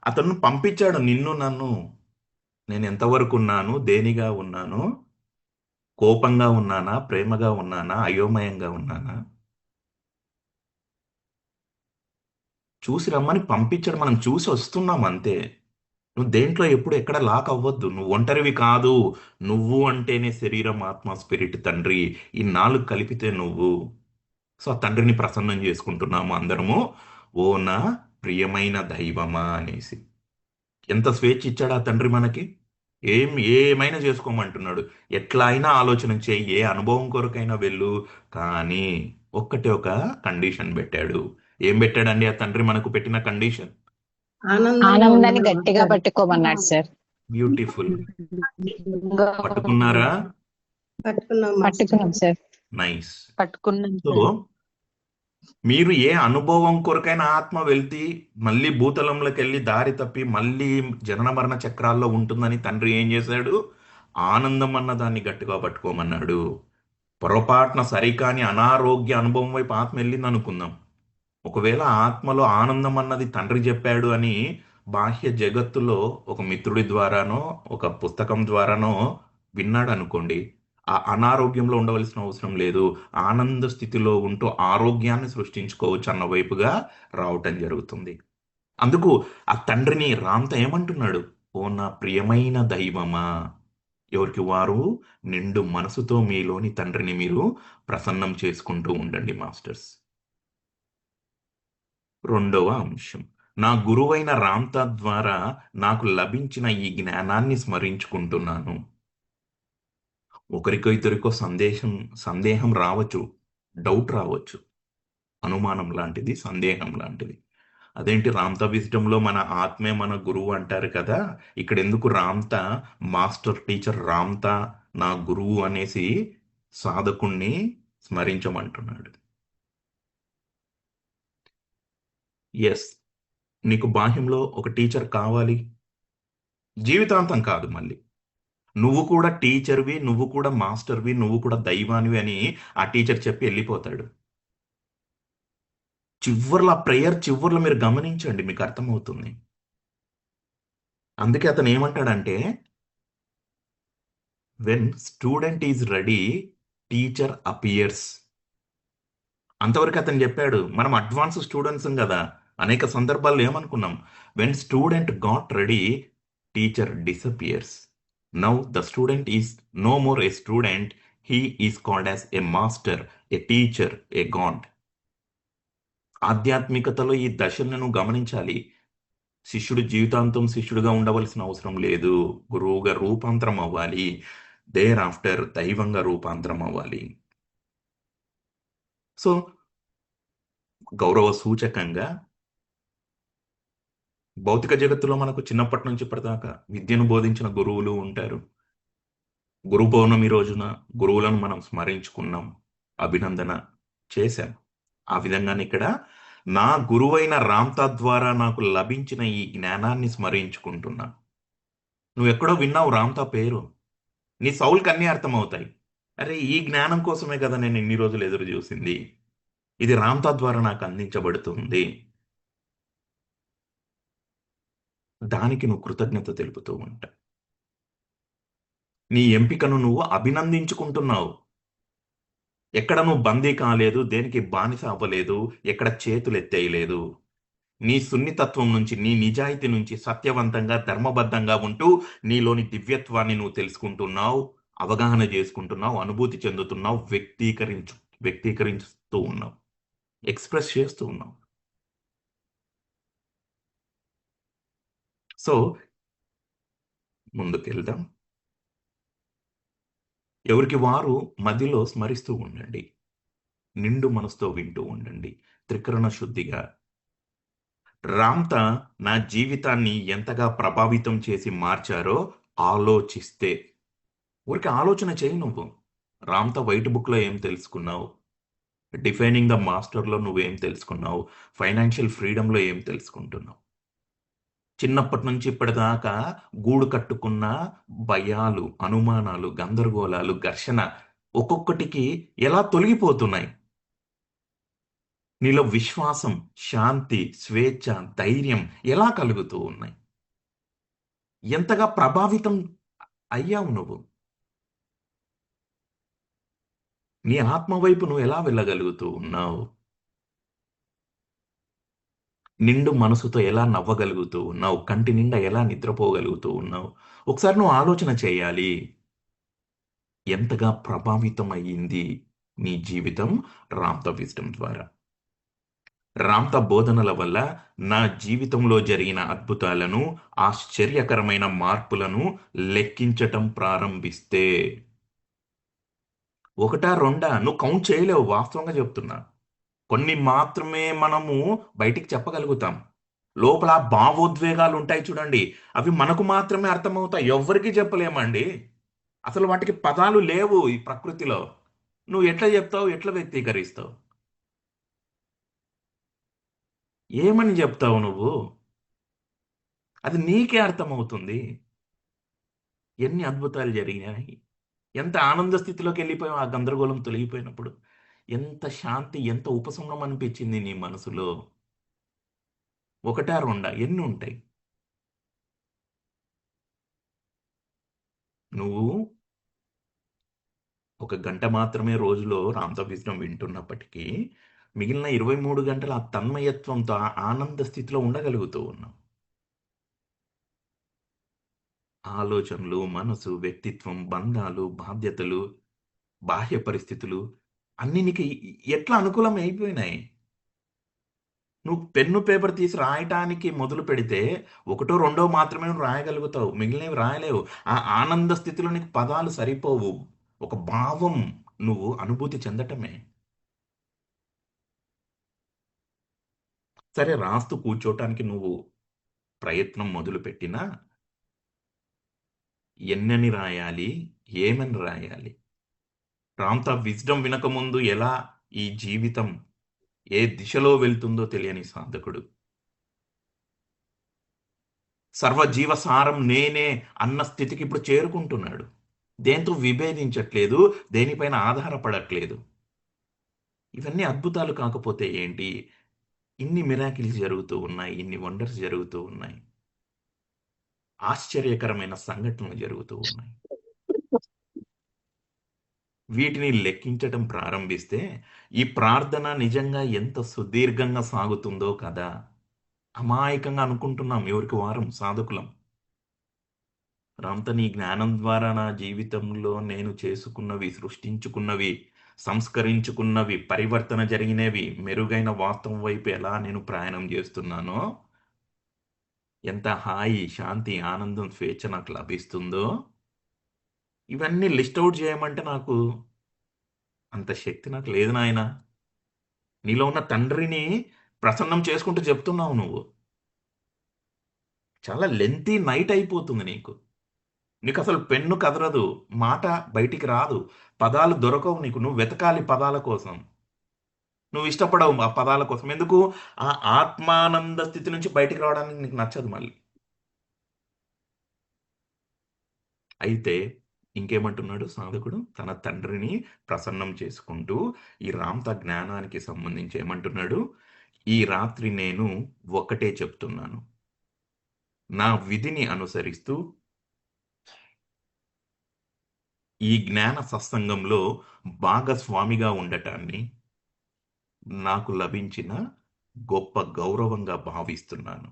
అతను పంపించాడు. నిన్ను నన్ను నేను ఎంతవరకు ఉన్నాను, దేనిగా ఉన్నాను, కోపంగా ఉన్నానా, ప్రేమగా ఉన్నానా, అయోమయంగా ఉన్నానా చూసి రమ్మని పంపించాడు. మనం చూసి వస్తున్నాం అంతే. నువ్వు దేంట్లో ఎప్పుడు ఎక్కడ లాక్ అవ్వద్దు. నువ్వు ఒంటరివి కాదు. నువ్వు అంటేనే శరీరం, ఆత్మ, స్పిరిట్, తండ్రి, ఈ నాలుగు కలిపితే నువ్వు. సో ఆ తండ్రిని ప్రసన్నం చేసుకుంటున్నాము అందరము. ఓ నా ప్రియమైన దైవమా అనేసి. ఎంత స్వేచ్ఛ ఇచ్చాడు ఆ తండ్రి మనకి. ఏమైనా చేసుకోమంటున్నాడు. ఎట్లా అయినా ఆలోచన చేయి, ఏ అనుభవం కొరకైనా వెళ్ళు. కానీ ఒక్కటే ఒక కండిషన్ పెట్టాడు. ఏం పెట్టాడండి ఆ తండ్రి మనకు పెట్టిన కండిషన్? ఆనందంగా ఆనందాన్ని ఉండమని గట్టిగా చెప్పారు. పట్టుకోమన్నాడు సార్. బ్యూటిఫుల్. పట్టుకున్నారా? పట్టుకున్నాం మాస్టర్. పట్టుకున్నాం సార్. నైస్. పట్టుకున్నాం సో సార్. మీరు ఏ అనుభవం కొరకైనా ఆత్మ వెళ్తి మళ్ళీ భూతలంలోకి వెళ్ళి దారి తప్పి మళ్ళీ జనన మరణ చక్రాల్లో ఉంటుందని తండ్రి ఏం చేశాడు? ఆనందం అన్న దాన్ని గట్టిగా పట్టుకోమన్నాడు. పొరపాటున సరికాని అనారోగ్య అనుభవం వైపు ఆత్మ వెళ్ళింది అనుకుందాం. ఒకవేళ ఆత్మలో ఆనందం అన్నది తండ్రి చెప్పాడు అని బాహ్య జగత్తులో ఒక మిత్రుడి ద్వారానో ఒక పుస్తకం ద్వారానో విన్నాడు అనుకోండి, ఆ అనారోగ్యంలో ఉండవలసిన అవసరం లేదు. ఆనంద స్థితిలో ఉంటూ ఆరోగ్యాన్ని సృష్టించుకోవచ్చు అన్న వైపుగా రావటం జరుగుతుంది. అందుకు ఆ తండ్రిని రాంత ఏమంటున్నాడు? ఓ నా ప్రియమైన దైవమా. ఎవరికి వారు నిండు మనసుతో మీలోని తండ్రిని మీరు ప్రసన్నం చేసుకుంటూ ఉండండి మాస్టర్స్. రెండవ అంశం, నా గురువైన రాంతా ద్వారా నాకు లభించిన ఈ జ్ఞానాన్ని స్మరించుకుంటున్నాను. ఒకరికో ఇద్దరికో సందేహం రావచ్చు, డౌట్ రావచ్చు, అనుమానం లాంటిది, సందేహం లాంటిది. అదేంటి రామ్తా విజ్డమ్లో మన ఆత్మే మన గురువు అంటారు కదా, ఇక్కడ ఎందుకు రామ్తా మాస్టర్ టీచర్ రామ్తా నా గురువు అనేసి సాధకుణ్ణి స్మరించమంటున్నాడు? ఎస్, నీకు బాహ్యంలో ఒక టీచర్ కావాలి, జీవితాంతం కాదు. మళ్ళీ నువ్వు కూడా టీచర్వి, నువ్వు కూడా మాస్టర్వి, నువ్వు కూడా దైవానివి అని ఆ టీచర్ చెప్పి వెళ్ళిపోతాడు. చివర్లో ప్రేయర్ చివర్లో మీరు గమనించండి, మీకు అర్థమవుతుంది. అందుకే అతను ఏమంటాడంటే, when student is ready teacher appears. అంతవరకు అతను చెప్పాడు. మనం అడ్వాన్స్ స్టూడెంట్స్ కదా, అనేక సందర్భాల్లో ఏమనుకున్నాం, when student got ready teacher disappears. Now the student is no more a student, he is called as a master, a teacher, a god. ఆధ్యాత్మికతలో ఈ దశలను గమనించాలి. శిష్యుడు జీవితాంతం శిష్యుడిగా ఉండవలసిన అవసరం లేదు. గురువుగా రూపాంతరం అవ్వాలి, దేర్ ఆఫ్టర్ దైవంగా రూపాంతరం అవ్వాలి. సో గౌరవ సూచకంగా భౌతిక జగత్తులో మనకు చిన్నప్పటి నుంచి ఇప్పటిదాకా విద్యను బోధించిన గురువులు ఉంటారు. గురు పౌర్ణమి రోజున గురువులను మనం స్మరించుకున్నాం, అభినందన చేశాం. ఆ విధంగానే ఇక్కడ నా గురువైన రామ్తా ద్వారా నాకు లభించిన ఈ జ్ఞానాన్ని స్మరించుకుంటున్నా. నువ్వు ఎక్కడో విన్నావు రామ్తా పేరు, నీ సౌల్కి అన్నీ అర్థమవుతాయి. అరే, ఈ జ్ఞానం కోసమే కదా నేను ఇన్ని రోజులు ఎదురు చూసింది, ఇది రామ్తా ద్వారా నాకు అందించబడుతుంది. దానికి నువ్వు కృతజ్ఞత తెలుపుతూ ఉంటా. నీ ఎంపికను నువ్వు అభినందించుకుంటున్నావు. ఎక్కడ నువ్వు బందీ కాలేదు, దేనికి బానిస అవ్వలేదు, ఎక్కడ చేతులు ఎత్తేయలేదు. నీ సున్నితత్వం నుంచి, నీ నిజాయితీ నుంచి సత్యవంతంగా ధర్మబద్ధంగా ఉంటూ నీలోని దివ్యత్వాన్ని నువ్వు తెలుసుకుంటున్నావు, అవగాహన చేసుకుంటున్నావు, అనుభూతి చెందుతున్నావు, వ్యక్తీకరిస్తూ ఉన్నావు, ఎక్స్ప్రెస్ చేస్తూ ఉన్నావు. సో ముందుకెళ్దాం. ఎవరికి వారు మధ్యలో స్మరిస్తూ ఉండండి, నిండు మనసుతో వింటూ ఉండండి, త్రికరణ శుద్ధిగా. రామ్తా నా జీవితాన్ని ఎంతగా ప్రభావితం చేసి మార్చారో ఆలోచిస్తే, ఊరికి ఆలోచన చేయి. నువ్వు రామ్తా వైట్ బుక్లో ఏం తెలుసుకున్నావు, డిఫైనింగ్ ద మాస్టర్లో నువ్వేం తెలుసుకున్నావు, ఫైనాన్షియల్ ఫ్రీడంలో ఏం తెలుసుకుంటున్నావు. చిన్నప్పటి నుంచి ఇప్పటిదాకా గూడు కట్టుకున్న భయాలు, అనుమానాలు, గందరగోళాలు, ఘర్షణ ఒక్కొక్కటికి ఎలా తొలగిపోతున్నాయి. నీలో విశ్వాసం, శాంతి, స్వేచ్ఛ, ధైర్యం ఎలా కలుగుతూ ఉన్నాయి. ఎంతగా ప్రభావితం అయ్యావు నువ్వు. నీ ఆత్మ వైపు నువ్వు ఎలా వెళ్ళగలుగుతూ ఉన్నావు. నిండు మనసుతో ఎలా నవ్వగలుగుతూ ఉన్నావు, కంటి నిండా ఎలా నిద్రపోగలుగుతూ ఉన్నావు. ఒకసారి నువ్వు ఆలోచన చేయాలి, ఎంతగా ప్రభావితం అయ్యింది నీ జీవితం రామ్తా విజ్డమ్ ద్వారా. రామ్త బోధనల వల్ల నా జీవితంలో జరిగిన అద్భుతాలను, ఆశ్చర్యకరమైన మార్పులను లెక్కించటం ప్రారంభిస్తే, ఒకటా రెండా నువ్వు కౌంట్ చేయలేవు. వాస్తవంగా చెప్తున్నా. కొన్ని మాత్రమే మనము బయటికి చెప్పగలుగుతాం. లోపల ఆ భావోద్వేగాలు ఉంటాయి చూడండి, అవి మనకు మాత్రమే అర్థమవుతాయి. ఎవ్వరికీ చెప్పలేమండి. అసలు వాటికి పదాలు లేవు ఈ ప్రకృతిలో. నువ్వు ఎట్లా చెప్తావు? ఎట్లా వ్యక్తీకరిస్తావు? ఏమని చెప్తావు నువ్వు? అది నీకే అర్థమవుతుంది. ఎన్ని అద్భుతాలు జరిగినాయి. ఎంత ఆనంద స్థితిలోకి వెళ్ళిపోయావు ఆ గందరగోళం తొలగిపోయినప్పుడు. ఎంత శాంతి, ఎంత ఉపశమనం అనిపించింది నీ మనసులో. ఒకటా రెండా ఎన్ని ఉంటాయి? నువ్వు ఒక గంట మాత్రమే రోజులో రామతవిజనం వింటున్నప్పటికీ మిగిలిన 23 గంటల ఆ తన్మయత్వంతో ఆ ఆనంద స్థితిలో ఉండగలుగుతూ ఉన్నావు. ఆలోచనలు, మనసు, వ్యక్తిత్వం, బంధాలు, బాధ్యతలు, బాహ్య పరిస్థితులు అన్నీ నీకు ఎట్లా అనుకూలం అయిపోయినాయి. నువ్వు పెన్ను పేపర్ తీసి రాయటానికి మొదలు పెడితే ఒకటో రెండో మాత్రమే నువ్వు రాయగలుగుతావు. మిగిలినవి రాయలేవు. ఆ ఆనంద స్థితిలో నీకు పదాలు సరిపోవు. ఒక భావం నువ్వు అనుభూతి చెందటమే. సరే, రాస్తూ కూర్చోటానికి నువ్వు ప్రయత్నం మొదలుపెట్టినా ఎన్నని రాయాలి? ఏమని రాయాలి? రామ్తా విజ్డమ్ వినకముందు ఎలా ఈ జీవితం ఏ దిశలో వెళ్తుందో తెలియని సాధకుడు సర్వజీవసారం నేనే అన్న స్థితికి ఇప్పుడు చేరుకుంటున్నాడు. దేంతో విభేదించట్లేదు, దేనిపైన ఆధారపడట్లేదు. ఇవన్నీ అద్భుతాలు కాకపోతే ఏంటి? ఇన్ని మిరాకిల్స్ జరుగుతూ ఉన్నాయి, ఇన్ని వండర్స్ జరుగుతూ ఉన్నాయి, ఆశ్చర్యకరమైన సంఘటనలు జరుగుతూ ఉన్నాయి. వీటిని లెక్కించటం ప్రారంభిస్తే ఈ ప్రార్థన నిజంగా ఎంత సుదీర్ఘంగా సాగుతుందో కదా. అమాయకంగా అనుకుంటున్నాం ఎవరికి వారం సాధకులం. రామ్త నీ జ్ఞానం ద్వారా నా జీవితంలో నేను చేసుకున్నవి, సృష్టించుకున్నవి, సంస్కరించుకున్నవి, పరివర్తన జరిగినవి, మెరుగైన వాస్తవం వైపు ఎలా నేను ప్రయాణం చేస్తున్నానో, ఎంత హాయి, శాంతి, ఆనందం, స్వేచ్ఛ నాకు లభిస్తుందో, ఇవన్నీ లిస్ట్ అవుట్ చేయమంటే నాకు అంత శక్తి నాకు లేదు నాయన. నీలో ఉన్న తండ్రిని ప్రసన్నం చేసుకుంటూ చెప్తున్నావు నువ్వు. చాలా లెంతీ నైట్ అయిపోతుంది నీకు. నీకు అసలు పెన్ను కదలదు, మాట బయటికి రాదు, పదాలు దొరకవు నీకు. నువ్వు వెతకాలి పదాల కోసం. నువ్వు ఇష్టపడవు ఆ పదాల కోసం. ఎందుకు? ఆ ఆత్మానంద స్థితి నుంచి బయటికి రావడానికి నీకు నచ్చదు మళ్ళీ. అయితే ఇంకేమంటున్నాడు సాధకుడు? తన తండ్రిని ప్రసన్నం చేసుకుంటూ ఈ రామ్త జ్ఞానానికి సంబంధించి ఏమంటున్నాడు? ఈ రాత్రి నేను ఒక్కటే చెప్తున్నాను, నా విధిని అనుసరిస్తూ ఈ జ్ఞాన సత్సంగంలో భాగస్వామిగా ఉండటాన్ని నాకు లభించిన గొప్ప గౌరవంగా భావిస్తున్నాను.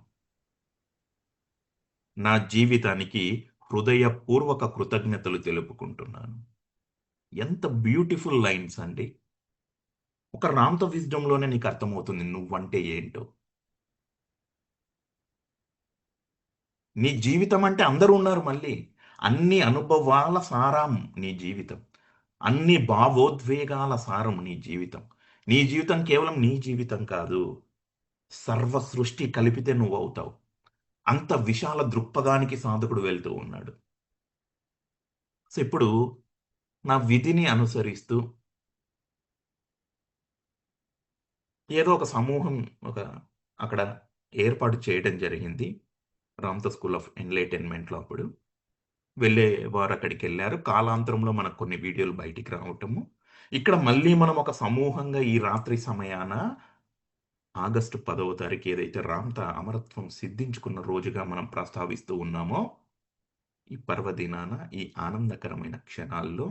నా జీవితానికి హృదయపూర్వక కృతజ్ఞతలు తెలుపుకుంటున్నాను. ఎంత బ్యూటిఫుల్ లైన్స్ అండి. ఒక రామ్త విజ్డమ్లోనే నీకు అర్థమవుతుంది నువ్వంటే ఏంటో. నీ జీవితం అంటే అందరూ ఉన్నారు మళ్ళీ. అన్ని అనుభవాల సారం నీ జీవితం, అన్ని భావోద్వేగాల సారం నీ జీవితం. నీ జీవితం కేవలం నీ జీవితం కాదు, సర్వ సృష్టి కలిపితే నువ్వు అవుతావు. అంత విశాల దృక్పథానికి సాధకుడు వెళ్తూ ఉన్నాడు. సో ఇప్పుడు నా విధిని అనుసరిస్తూ ఏదో ఒక సమూహం అక్కడ ఏర్పాటు చేయడం జరిగింది రామ్త స్కూల్ ఆఫ్ ఎన్లైటైన్మెంట్లో. అప్పుడు వెళ్ళే వారు అక్కడికి వెళ్ళారు. కాలాంతరంలో మనకు కొన్ని వీడియోలు బయటికి రావటము. ఇక్కడ మళ్ళీ మనం ఒక సమూహంగా ఈ రాత్రి సమయాన ఆగస్టు 10వ తారీఖు ఏదైతే రామ్త అమరత్వం సిద్ధించుకున్న రోజుగా మనం ప్రస్తావిస్తూ ఉన్నామో, ఈ పర్వదినాన ఈ ఆనందకరమైన క్షణాల్లో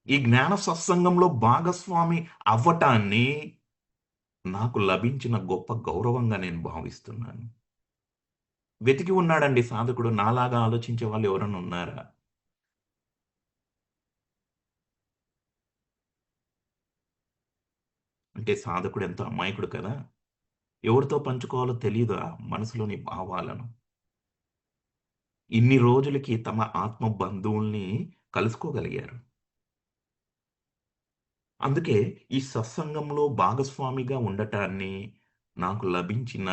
ఈ జ్ఞాన సత్సంగంలో భాగస్వామి అవ్వటాన్ని నాకు లభించిన గొప్ప గౌరవంగా నేను భావిస్తున్నాను. వెతికి ఉన్నాడండి సాధకుడు. నాలాగా ఆలోచించే వాళ్ళు ఎవరైనా ఉన్నారా? అంటే సాధకుడు ఎంత అమాయకుడు కదా! ఎవరితో పంచుకోవాలో తెలీదు ఆ మనసులోని భావాలను. ఇన్ని రోజులకి తమ ఆత్మ బంధువుల్ని కలుసుకోగలిగారు. అందుకే ఈ సత్సంగంలో భాగస్వామిగా ఉండటాన్ని నాకు లభించిన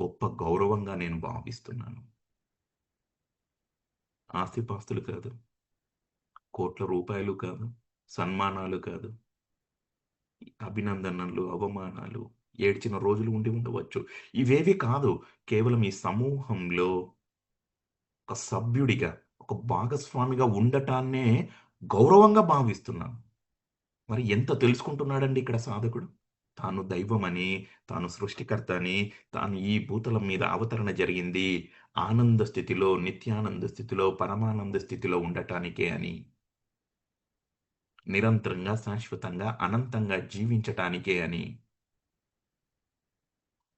గొప్ప గౌరవంగా నేను భావిస్తున్నాను. ఆస్తిపాస్తులు కాదు, కోట్ల రూపాయలు కాదు, సన్మానాలు కాదు, అభినందనలు, అవమానాలు, ఏడ్చిన రోజులు ఉండి ఉండవచ్చు. ఇవేవి కాదు. కేవలం ఈ సమూహంలో ఒక సభ్యుడిగా, ఒక భాగస్వామిగా ఉండటాన్నే గౌరవంగా భావిస్తున్నాను. మరి ఎంత తెలుసుకుంటున్నాడండి ఇక్కడ సాధకుడు? తాను దైవమని, తాను సృష్టికర్త అని, తాను ఈ భూతలం మీద అవతరణ జరిగింది ఆనంద స్థితిలో, నిత్యానంద స్థితిలో, పరమానంద స్థితిలో ఉండటానికే అని. నిరంతరంగా, శాశ్వతంగా, అనంతంగా జీవించటానికే అని.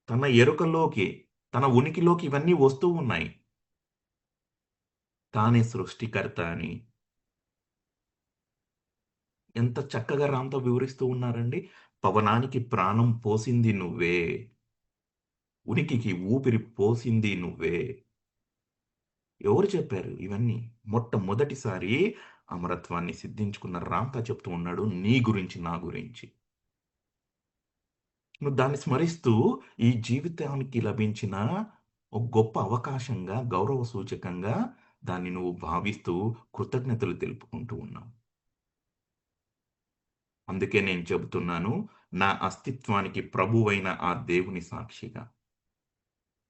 తన ఎరుకలోకి, తన ఉనికిలోకి ఇవన్నీ వస్తూ ఉన్నాయి. తానే సృష్టికర్త అని. ఎంత చక్కగా రామ్‌తో వివరిస్తూ ఉన్నారండి. పవనానికి ప్రాణం పోసింది నువ్వే. ఉనికికి ఊపిరి పోసింది నువ్వే. ఎవరు చెప్పారు ఇవన్నీ? మొట్టమొదటిసారి అమరత్వాన్ని సిద్ధించుకున్న రామ్‌తా చెప్తూ ఉన్నాడు నీ గురించి, నా గురించి. నువ్వు దాన్ని స్మరిస్తూ ఈ జీవితానికి లభించిన ఒక గొప్ప అవకాశంగా, గౌరవ సూచకంగా దాన్ని నువ్వు భావిస్తూ కృతజ్ఞతలు తెలుపుకుంటూ ఉన్నావు. అందుకే నేను చెబుతున్నాను, నా అస్తిత్వానికి ప్రభువైన ఆ దేవుని సాక్షిగా.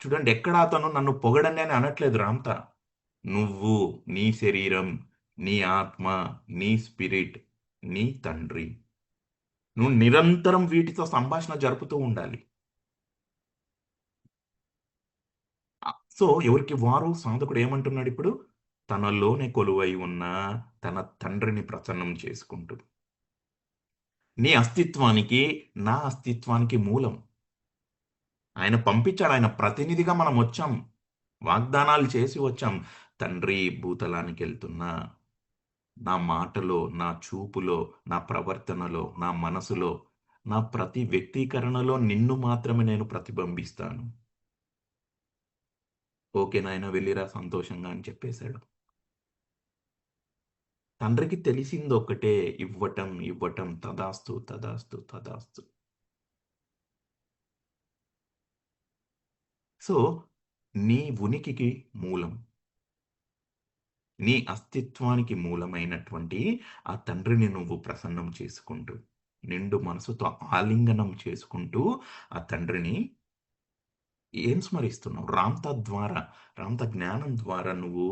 చూడండి ఎక్కడ అతను నన్ను పొగడండి అని అనట్లేదు రామ్‌తా. నువ్వు, నీ శరీరం, నీ ఆత్మ, నీ స్పిరిట్, నీ తండ్రి. నువ్వు నిరంతరం వీటితో సంభాషణ జరుపుతూ ఉండాలి. సో, ఎవరికి వారు సాధకుడు ఏమంటున్నాడిప్పుడు? తనలోనే కొలువై ఉన్న తన తండ్రిని ప్రసన్నం చేసుకుంటూ. నీ అస్తిత్వానికి, నా అస్తిత్వానికి మూలం. ఆయన పంపించాడు. ఆయన ప్రతినిధిగా మనం వచ్చాం. వాగ్దానాలు చేసి వచ్చాం. తండ్రి భూతలానికెళ్తున్నా, నా మాటలో, నా చూపులో, నా ప్రవర్తనలో, నా మనసులో, నా ప్రతి వ్యక్తీకరణలో నిన్ను మాత్రమే నేను ప్రతిబింబిస్తాను. ఓకే నాయనా వెళ్ళిరా సంతోషంగా అని చెప్పేశాడు. తండ్రికి తెలిసిందొక్కటే ఇవ్వటం, ఇవ్వటం. తదాస్తు, తదాస్తు, తదాస్తు. సో, నీ ఉనికికి మూలం, నీ అస్తిత్వానికి మూలమైనటువంటి ఆ తండ్రిని నువ్వు ప్రసన్నం చేసుకుంటూ, నిండు మనసుతో ఆలింగనం చేసుకుంటూ ఆ తండ్రిని ఏం స్మరిస్తున్నావు? రామ్‌తా ద్వారా, రామ్‌తా జ్ఞానం ద్వారా నువ్వు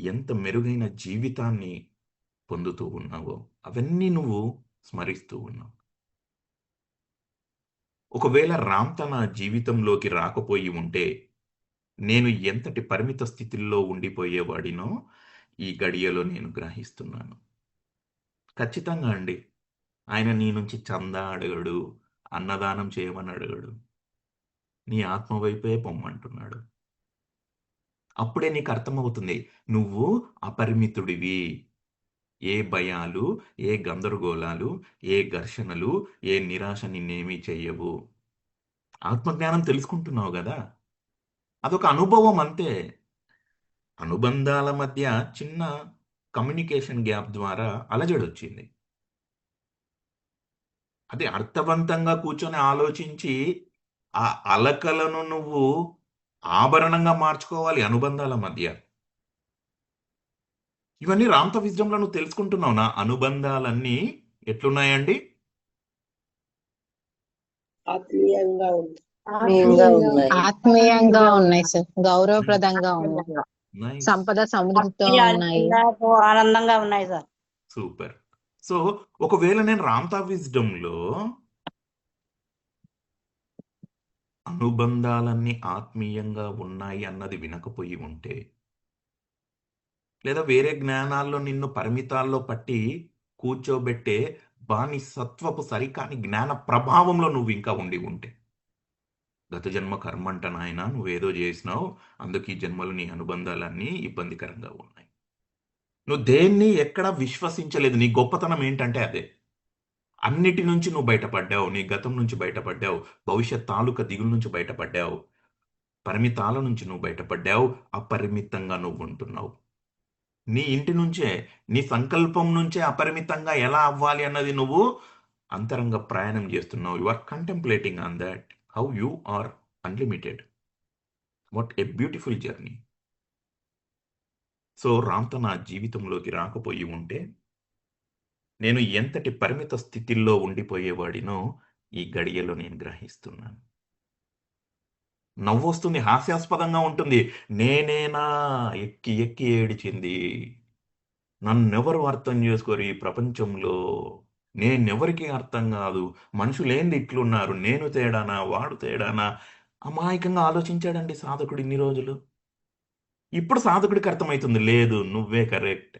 ఎంత మెరుగైన జీవితాన్ని పొందుతూ ఉన్నావో అవన్నీ నువ్వు స్మరిస్తూ ఉన్నావు. ఒకవేళ రామ్‌తా నా జీవితంలోకి రాకపోయి ఉంటే, నేను ఎంతటి పరిమిత స్థితిలో ఉండిపోయేవాడినో ఈ గడియలో నేను గ్రహిస్తున్నాను. ఖచ్చితంగా అండి. ఆయన నీ నుంచి చందా అడగడు, అన్నదానం చేయమని అడగడు. నీ ఆత్మ వైపే పొమ్మంటున్నాడు. అప్పుడే నీకు అర్థమవుతుంది. నువ్వు అపరిమితుడివి. ఏ భయాలు, ఏ గందరగోళాలు, ఏ ఘర్షణలు, ఏ నిరాశ నిన్నేమీ చెయ్యవు. ఆత్మజ్ఞానం తెలుసుకుంటున్నావు గదా! అదొక అనుభవం అంతే. అనుబంధాల మధ్య చిన్న కమ్యూనికేషన్ గ్యాప్ ద్వారా అలజడొచ్చింది. అది అర్థవంతంగా కూర్చొని ఆలోచించి, ఆ అలకలను నువ్వు ఆభరణంగా మార్చుకోవాలి అనుబంధాల మధ్య. ఇవన్నీ రామ్‌తా విజ్డమ్‌లో నువ్వు తెలుసుకుంటున్నావు. నా అనుబంధాలన్నీ ఎట్లున్నాయండి? ఆత్మీయంగా ఉంది. ఆత్మీయంగా ఉన్నాయి. ఆత్మీయంగా ఉన్నాయి సార్. గౌరవప్రదంగా ఉన్నాయి. నైస్. సంపద సమృద్ధితో ఉన్నాయి. ఆనందంగా ఉన్నాయి సార్. సూపర్. సో, ఒకవేళ నేను రామ్‌తా విజ్డమ్‌లో అనుబంధాలన్నీ ఆత్మీయంగా ఉన్నాయి అన్నది వినకపోయి ఉంటే, లేదా వేరే జ్ఞానాల్లో నిన్ను పరిమితాల్లో పట్టి కూర్చోబెట్టే బానిసత్వపు సరికాని జ్ఞాన ప్రభావంలో నువ్వింకా ఉండి ఉంటే, గత జన్మ కర్మంట నాయనా నువ్వేదో చేసినావు, అందుకు ఈ జన్మలో నీ అనుబంధాలన్నీ ఇబ్బందికరంగా ఉన్నాయి. నువ్వు దేన్ని ఎక్కడా విశ్వసించలేదు. నీ గొప్పతనం ఏంటంటే అదే. అన్నిటి నుంచి నువ్వు బయటపడ్డావు. నీ గతం నుంచి బయటపడ్డావు. భవిష్యత్ తాలూకా దిగుల నుంచి బయటపడ్డావు. పరిమితాల నుంచి నువ్వు బయటపడ్డావు. అపరిమితంగా నువ్వు ఉంటున్నావు. నీ ఇంటి నుంచే, నీ సంకల్పం నుంచే అపరిమితంగా ఎలా అవ్వాలి అన్నది నువ్వు అంతరంగ ప్రయాణం చేస్తున్నావు. You are contemplating on that how you are unlimited. What a beautiful journey. So రామ్తో నా జీవితంలోకి రాకపోయి ఉంటే నేను ఎంతటి పరిమిత స్థితిలో ఉండిపోయేవాడినో ఈ గడియలో నేను గ్రహిస్తున్నాను. నవ్వొస్తుంది, హాస్యాస్పదంగా ఉంటుంది. నేనేనా ఎక్కి ఎక్కి ఏడిచింది? నన్నెవరు అర్థం చేసుకోరు ఈ ప్రపంచంలో. నేనెవరికి అర్థం కాదు. మనుషులేంది ఇట్లున్నారు? నేను తేడానా, వాడు తేడానా? అమాయకంగా ఆలోచించాడండి సాధకుడు ఇన్ని రోజులు. ఇప్పుడు సాధకుడికి అర్థమవుతుంది, లేదు నువ్వే కరెక్ట్.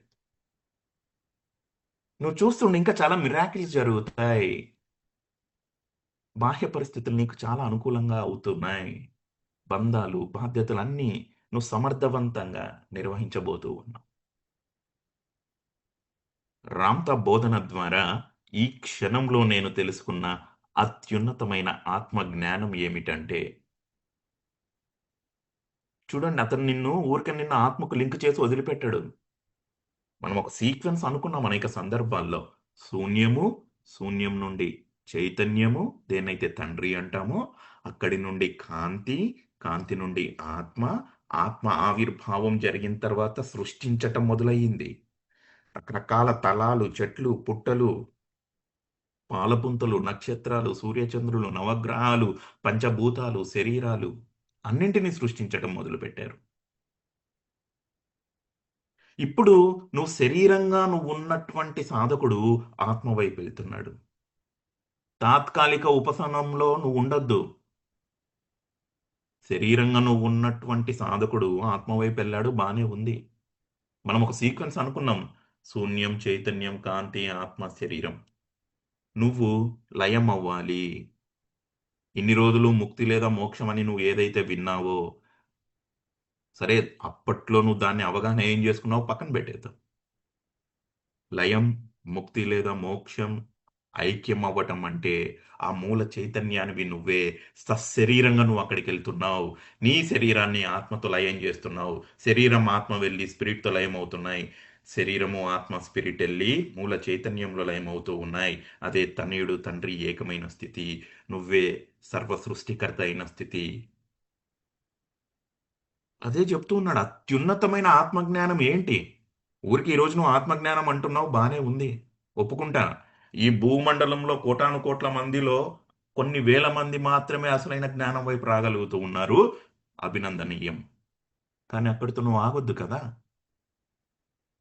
నువ్వు చూస్తుండే ఇంకా చాలా మిరాకిల్స్ జరుగుతాయి. బాహ్య పరిస్థితులు నీకు చాలా అనుకూలంగా అవుతున్నాయి. బంధాలు, బాధ్యతలు అన్నీ నువ్వు సమర్థవంతంగా నిర్వహించబోతూ ఉన్నావు. రామ్తా బోధన ద్వారా ఈ క్షణంలో నేను తెలుసుకున్న అత్యున్నతమైన ఆత్మ జ్ఞానం ఏమిటంటే, చూడండి, అతను నిన్ను ఆత్మకు లింక్ చేసి వదిలిపెట్టాడు. మనం ఒక సీక్వెన్స్ అనుకున్నాం అనేక సందర్భాల్లో. శూన్యము, శూన్యం నుండి చైతన్యము, దేన్నైతే తండ్రి అంటామో, అక్కడి నుండి కాంతి, కాంతి నుండి ఆత్మ, ఆత్మ ఆవిర్భావం జరిగిన తర్వాత సృష్టించటం మొదలయ్యింది. రకరకాల తలాలు, చెట్లు, పుట్టలు, పాలపుంతలు, నక్షత్రాలు, సూర్యచంద్రులు, నవగ్రహాలు, పంచభూతాలు, శరీరాలు అన్నింటినీ సృష్టించటం మొదలుపెట్టారు. ఇప్పుడు నువ్వు శరీరంగా నువ్వు ఉన్నటువంటి సాధకుడు ఆత్మ వైపు వెళ్తున్నాడు. తాత్కాలిక ఉపశమనంలో నువ్వు ఉండొద్దు. శరీరంగా నువ్వు ఉన్నటువంటి సాధకుడు ఆత్మ వైపు వెళ్ళాడు, బానే ఉంది. మనం ఒక సీక్వెన్స్ అనుకున్నాం. శూన్యం, చైతన్యం, కాంతి, ఆత్మ, శరీరం. నువ్వు లయం అవ్వాలి. ఇన్ని రోజులు ముక్తి లేదా మోక్షం అని నువ్వు ఏదైతే విన్నావో, సరే అప్పట్లో నువ్వు దాన్ని అవగాహన ఏం చేసుకున్నావు, పక్కన పెట్టేద్దాం. లయం, ముక్తి లేదా మోక్షం, ఐక్యం అవ్వటం అంటే ఆ మూల చైతన్యానివి నువ్వే. సశరీరంగా నువ్వు అక్కడికి వెళ్తున్నావు. నీ శరీరాన్ని ఆత్మతో లయం చేస్తున్నావు. శరీరం, ఆత్మ వెళ్ళి స్పిరిట్తో లయం అవుతున్నాయి. శరీరము, ఆత్మ, స్పిరిట్ వెళ్ళి మూల చైతన్యంలో లయం అవుతూ ఉన్నాయి. అదే తనయుడు, తండ్రి ఏకమైన స్థితి. నువ్వే సర్వ సృష్టికర్త అయిన స్థితి. అదే చెప్తూ ఉన్నాడు. అత్యున్నతమైన ఆత్మజ్ఞానం ఏంటి? ఊరికి ఈరోజు నువ్వు ఆత్మజ్ఞానం అంటున్నావు, బానే ఉంది, ఒప్పుకుంటా. ఈ భూమండలంలో కోటాను కోట్ల మందిలో కొన్ని వేల మంది మాత్రమే అసలైన జ్ఞానం వైపు రాగలుగుతూ ఉన్నారు. అభినందనీయం. కానీ అక్కడితో నువ్వు ఆగొద్దు కదా.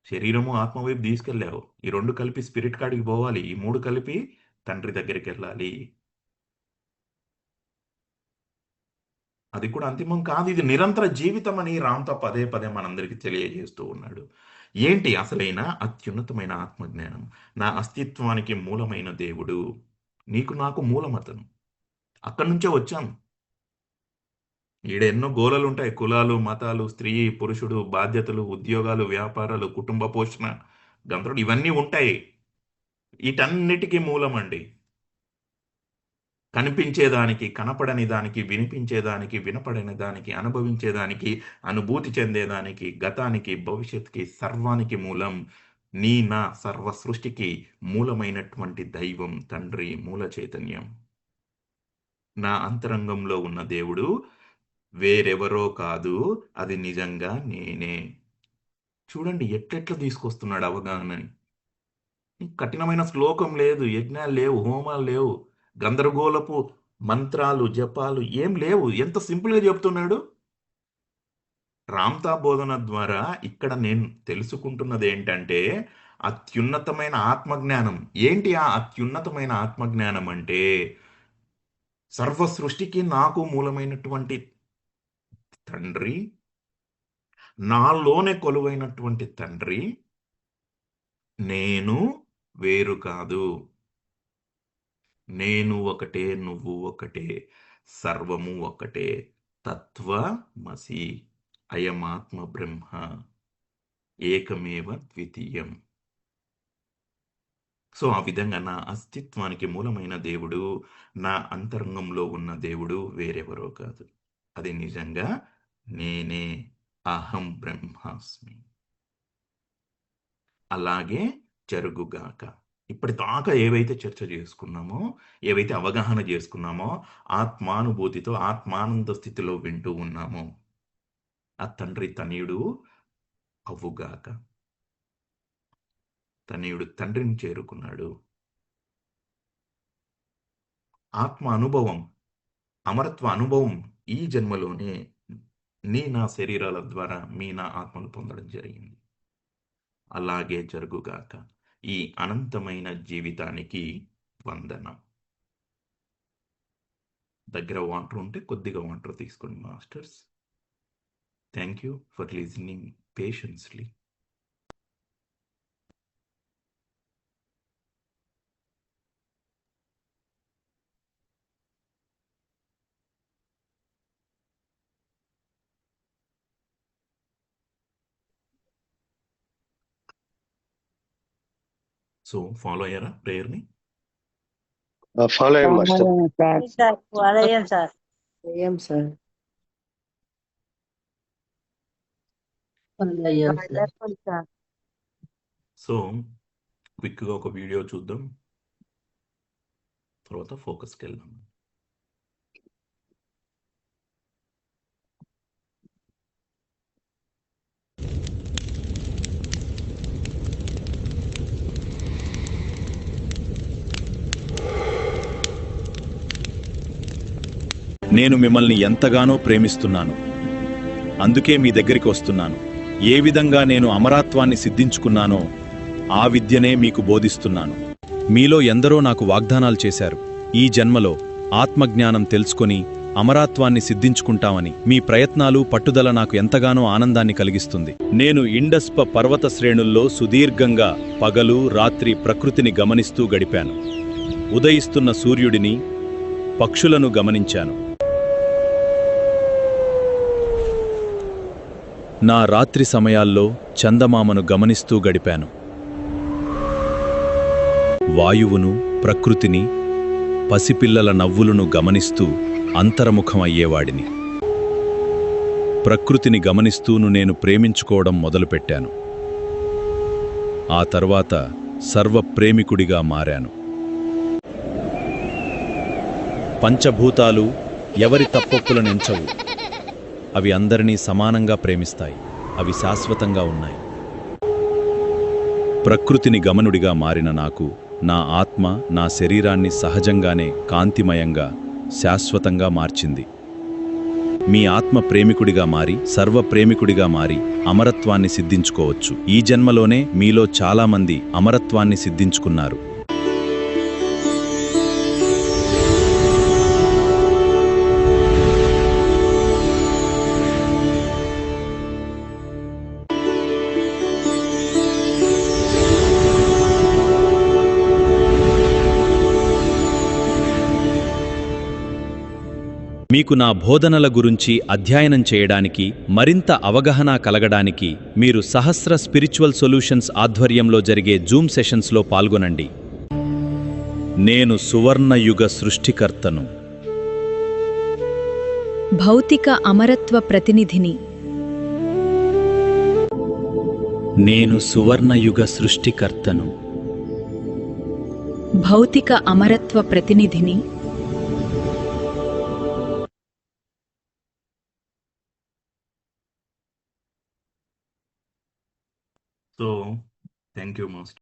శరీరము, ఆత్మ వైపు తీసుకెళ్ళావు. ఈ రెండు కలిపి స్పిరిట్ కాడికి పోవాలి. ఈ మూడు కలిపి తండ్రి దగ్గరికి వెళ్ళాలి. అది కూడా అంతిమం కాదు, ఇది నిరంతర జీవితం అని రామ్తో పదే పదే మనందరికీ తెలియజేస్తూ ఉన్నాడు. ఏంటి అసలైన అత్యున్నతమైన ఆత్మజ్ఞానం? నా అస్తిత్వానికి మూలమైన దేవుడు. నీకు నాకు మూలమతను. అక్కడి నుంచే వచ్చాం. ఈడ ఎన్నో గోలలు ఉంటాయి. కులాలు, మతాలు, స్త్రీ, పురుషుడు, బాధ్యతలు, ఉద్యోగాలు, వ్యాపారాలు, కుటుంబ పోషణ, గంతరుడు, ఇవన్నీ ఉంటాయి. వీటన్నిటికీ మూలమండి. కనిపించేదానికి, కనపడని దానికి, వినిపించేదానికి, వినపడని దానికి, అనుభవించేదానికి, అనుభూతి చెందేదానికి, గతానికి, భవిష్యత్తుకి, సర్వానికి మూలం నా సర్వ సృష్టికి మూలమైనటువంటి దైవం, తండ్రి, మూల చైతన్యం. నా అంతరంగంలో ఉన్న దేవుడు వేరెవరో కాదు, అది నిజంగా నేనే. చూడండి ఎట్లెట్లా తీసుకొస్తున్నాడు అవగాహనని. కఠినమైన శ్లోకం లేదు, యజ్ఞాలు లేవు, హోమాలు లేవు, గందరగోళపు మంత్రాలు, జపాలు ఏం లేవు. ఎంత సింపుల్గా చెప్తున్నాడు. రామ్తా బోధన ద్వారా ఇక్కడ నేను తెలుసుకుంటున్నది ఏంటంటే, అత్యున్నతమైన ఆత్మజ్ఞానం ఏంటి? ఆ అత్యున్నతమైన ఆత్మజ్ఞానం అంటే సర్వ సృష్టికి నాకు మూలమైనటువంటి తండ్రి, నాలోనే కొలువైనటువంటి తండ్రి, నేను వేరు కాదు. నేను ఒకటే, నువ్వు ఒకటే, సర్వము ఒకటే. తత్వమసి, అయమాత్మ బ్రహ్మ, ఏకమేవ ద్వితీయం. సో ఆ విధంగా నా అస్తిత్వానికి మూలమైన దేవుడు, నా అంతరంగంలో ఉన్న దేవుడు వేరెవరో కాదు. అది నిజంగా నేనే. అహం బ్రహ్మాస్మి. అలాగే జరుగుగాక. ఇప్పటిదాకా ఏవైతే చర్చ చేసుకున్నామో, ఏవైతే అవగాహన చేసుకున్నామో, ఆత్మానుభూతితో ఆత్మానంద స్థితిలో వింటూ ఉన్నామో, ఆ తండ్రి తనయుడు అవ్వుగాక. తనయుడు తండ్రిని చేరుకున్నాడు. ఆత్మ అనుభవం, అమరత్వ అనుభవం ఈ జన్మలోనే నా శరీరాల ద్వారా నా ఆత్మలు పొందడం జరిగింది. అలాగే జరుగుగాక. ఈ అనంతమైన జీవితానికి వందనం. దగ్గర వాటర్ ఉంటే కొద్దిగా వాటర్ తీసుకోండి masters. Thank you for listening patiently. So follow అయ్యారా ప్రేయర్ని? ఫాలో అయ్యాం మాస్టర్. అదేం సార్ ఏం సార్ అయ్యాం సార్. సార్ సో క్విక్గా ఒక వీడియో చూద్దాం, తర్వాత ఫోకస్కి వెళ్దాం. నేను మిమ్మల్ని ఎంతగానో ప్రేమిస్తున్నాను. అందుకే మీ దగ్గరికి వస్తున్నాను. ఏ విధంగా నేను అమరత్వాన్ని సిద్ధించుకున్నానో ఆ విద్యనే మీకు బోధిస్తున్నాను. మీలో ఎందరో నాకు వాగ్దానాలు చేశారు. ఈ జన్మలో ఆత్మజ్ఞానం తెలుసుకొని అమరత్వాన్ని సిద్ధించుకుంటామని. మీ ప్రయత్నాలు, పట్టుదల నాకు ఎంతగానో ఆనందాన్ని కలిగిస్తుంది. నేను ఇండస్ పర్వత శ్రేణుల్లో సుదీర్ఘంగా పగలు రాత్రి ప్రకృతిని గమనిస్తూ గడిపాను. ఉదయిస్తున్న సూర్యుడిని, పక్షులను గమనించాను. నా రాత్రి సమయాల్లో చందమామను గమనిస్తూ గడిపాను. వాయువును, ప్రకృతిని, పసిపిల్లల నవ్వులను గమనిస్తూ అంతర్ముఖమయ్యేవాడిని. ప్రకృతిని గమనిస్తూను నేను ప్రేమించుకోవడం మొదలుపెట్టాను. ఆ తర్వాత సర్వప్రేమికుడిగా మారాను. పంచభూతాలు ఎవరి తప్పొప్పులను ఎంచవు. అవి అందరినీ సమానంగా ప్రేమిస్తాయి. అవి శాశ్వతంగా ఉన్నాయి. ప్రకృతిని గమనుడిగా మారిన నాకు నా ఆత్మ నా శరీరాన్ని సహజంగానే కాంతిమయంగా శాశ్వతంగా మార్చింది. మీ ఆత్మ ప్రేమికుడిగా మారి, సర్వప్రేమికుడిగా మారి అమరత్వాన్ని సిద్ధించుకోవచ్చు. ఈ జన్మలోనే మీలో చాలామంది అమరత్వాన్ని సిద్ధించుకున్నారు. మీకు నా బోధనల గురించి అధ్యయనం చేయడానికి, మరింత అవగాహన కలగడానికి మీరు సహస్ర స్పిరిచువల్ సొల్యూషన్స్ ఆధ్వర్యంలో జరిగే జూమ్ సెషన్స్లో పాల్గొనండి. నేను సువర్ణయుగ సృష్టికర్తను. భౌతిక అమరత్వ ప్రతినిధిని. నేను సువర్ణయుగ సృష్టికర్తను. భౌతిక అమరత్వ ప్రతినిధిని. So thank you master.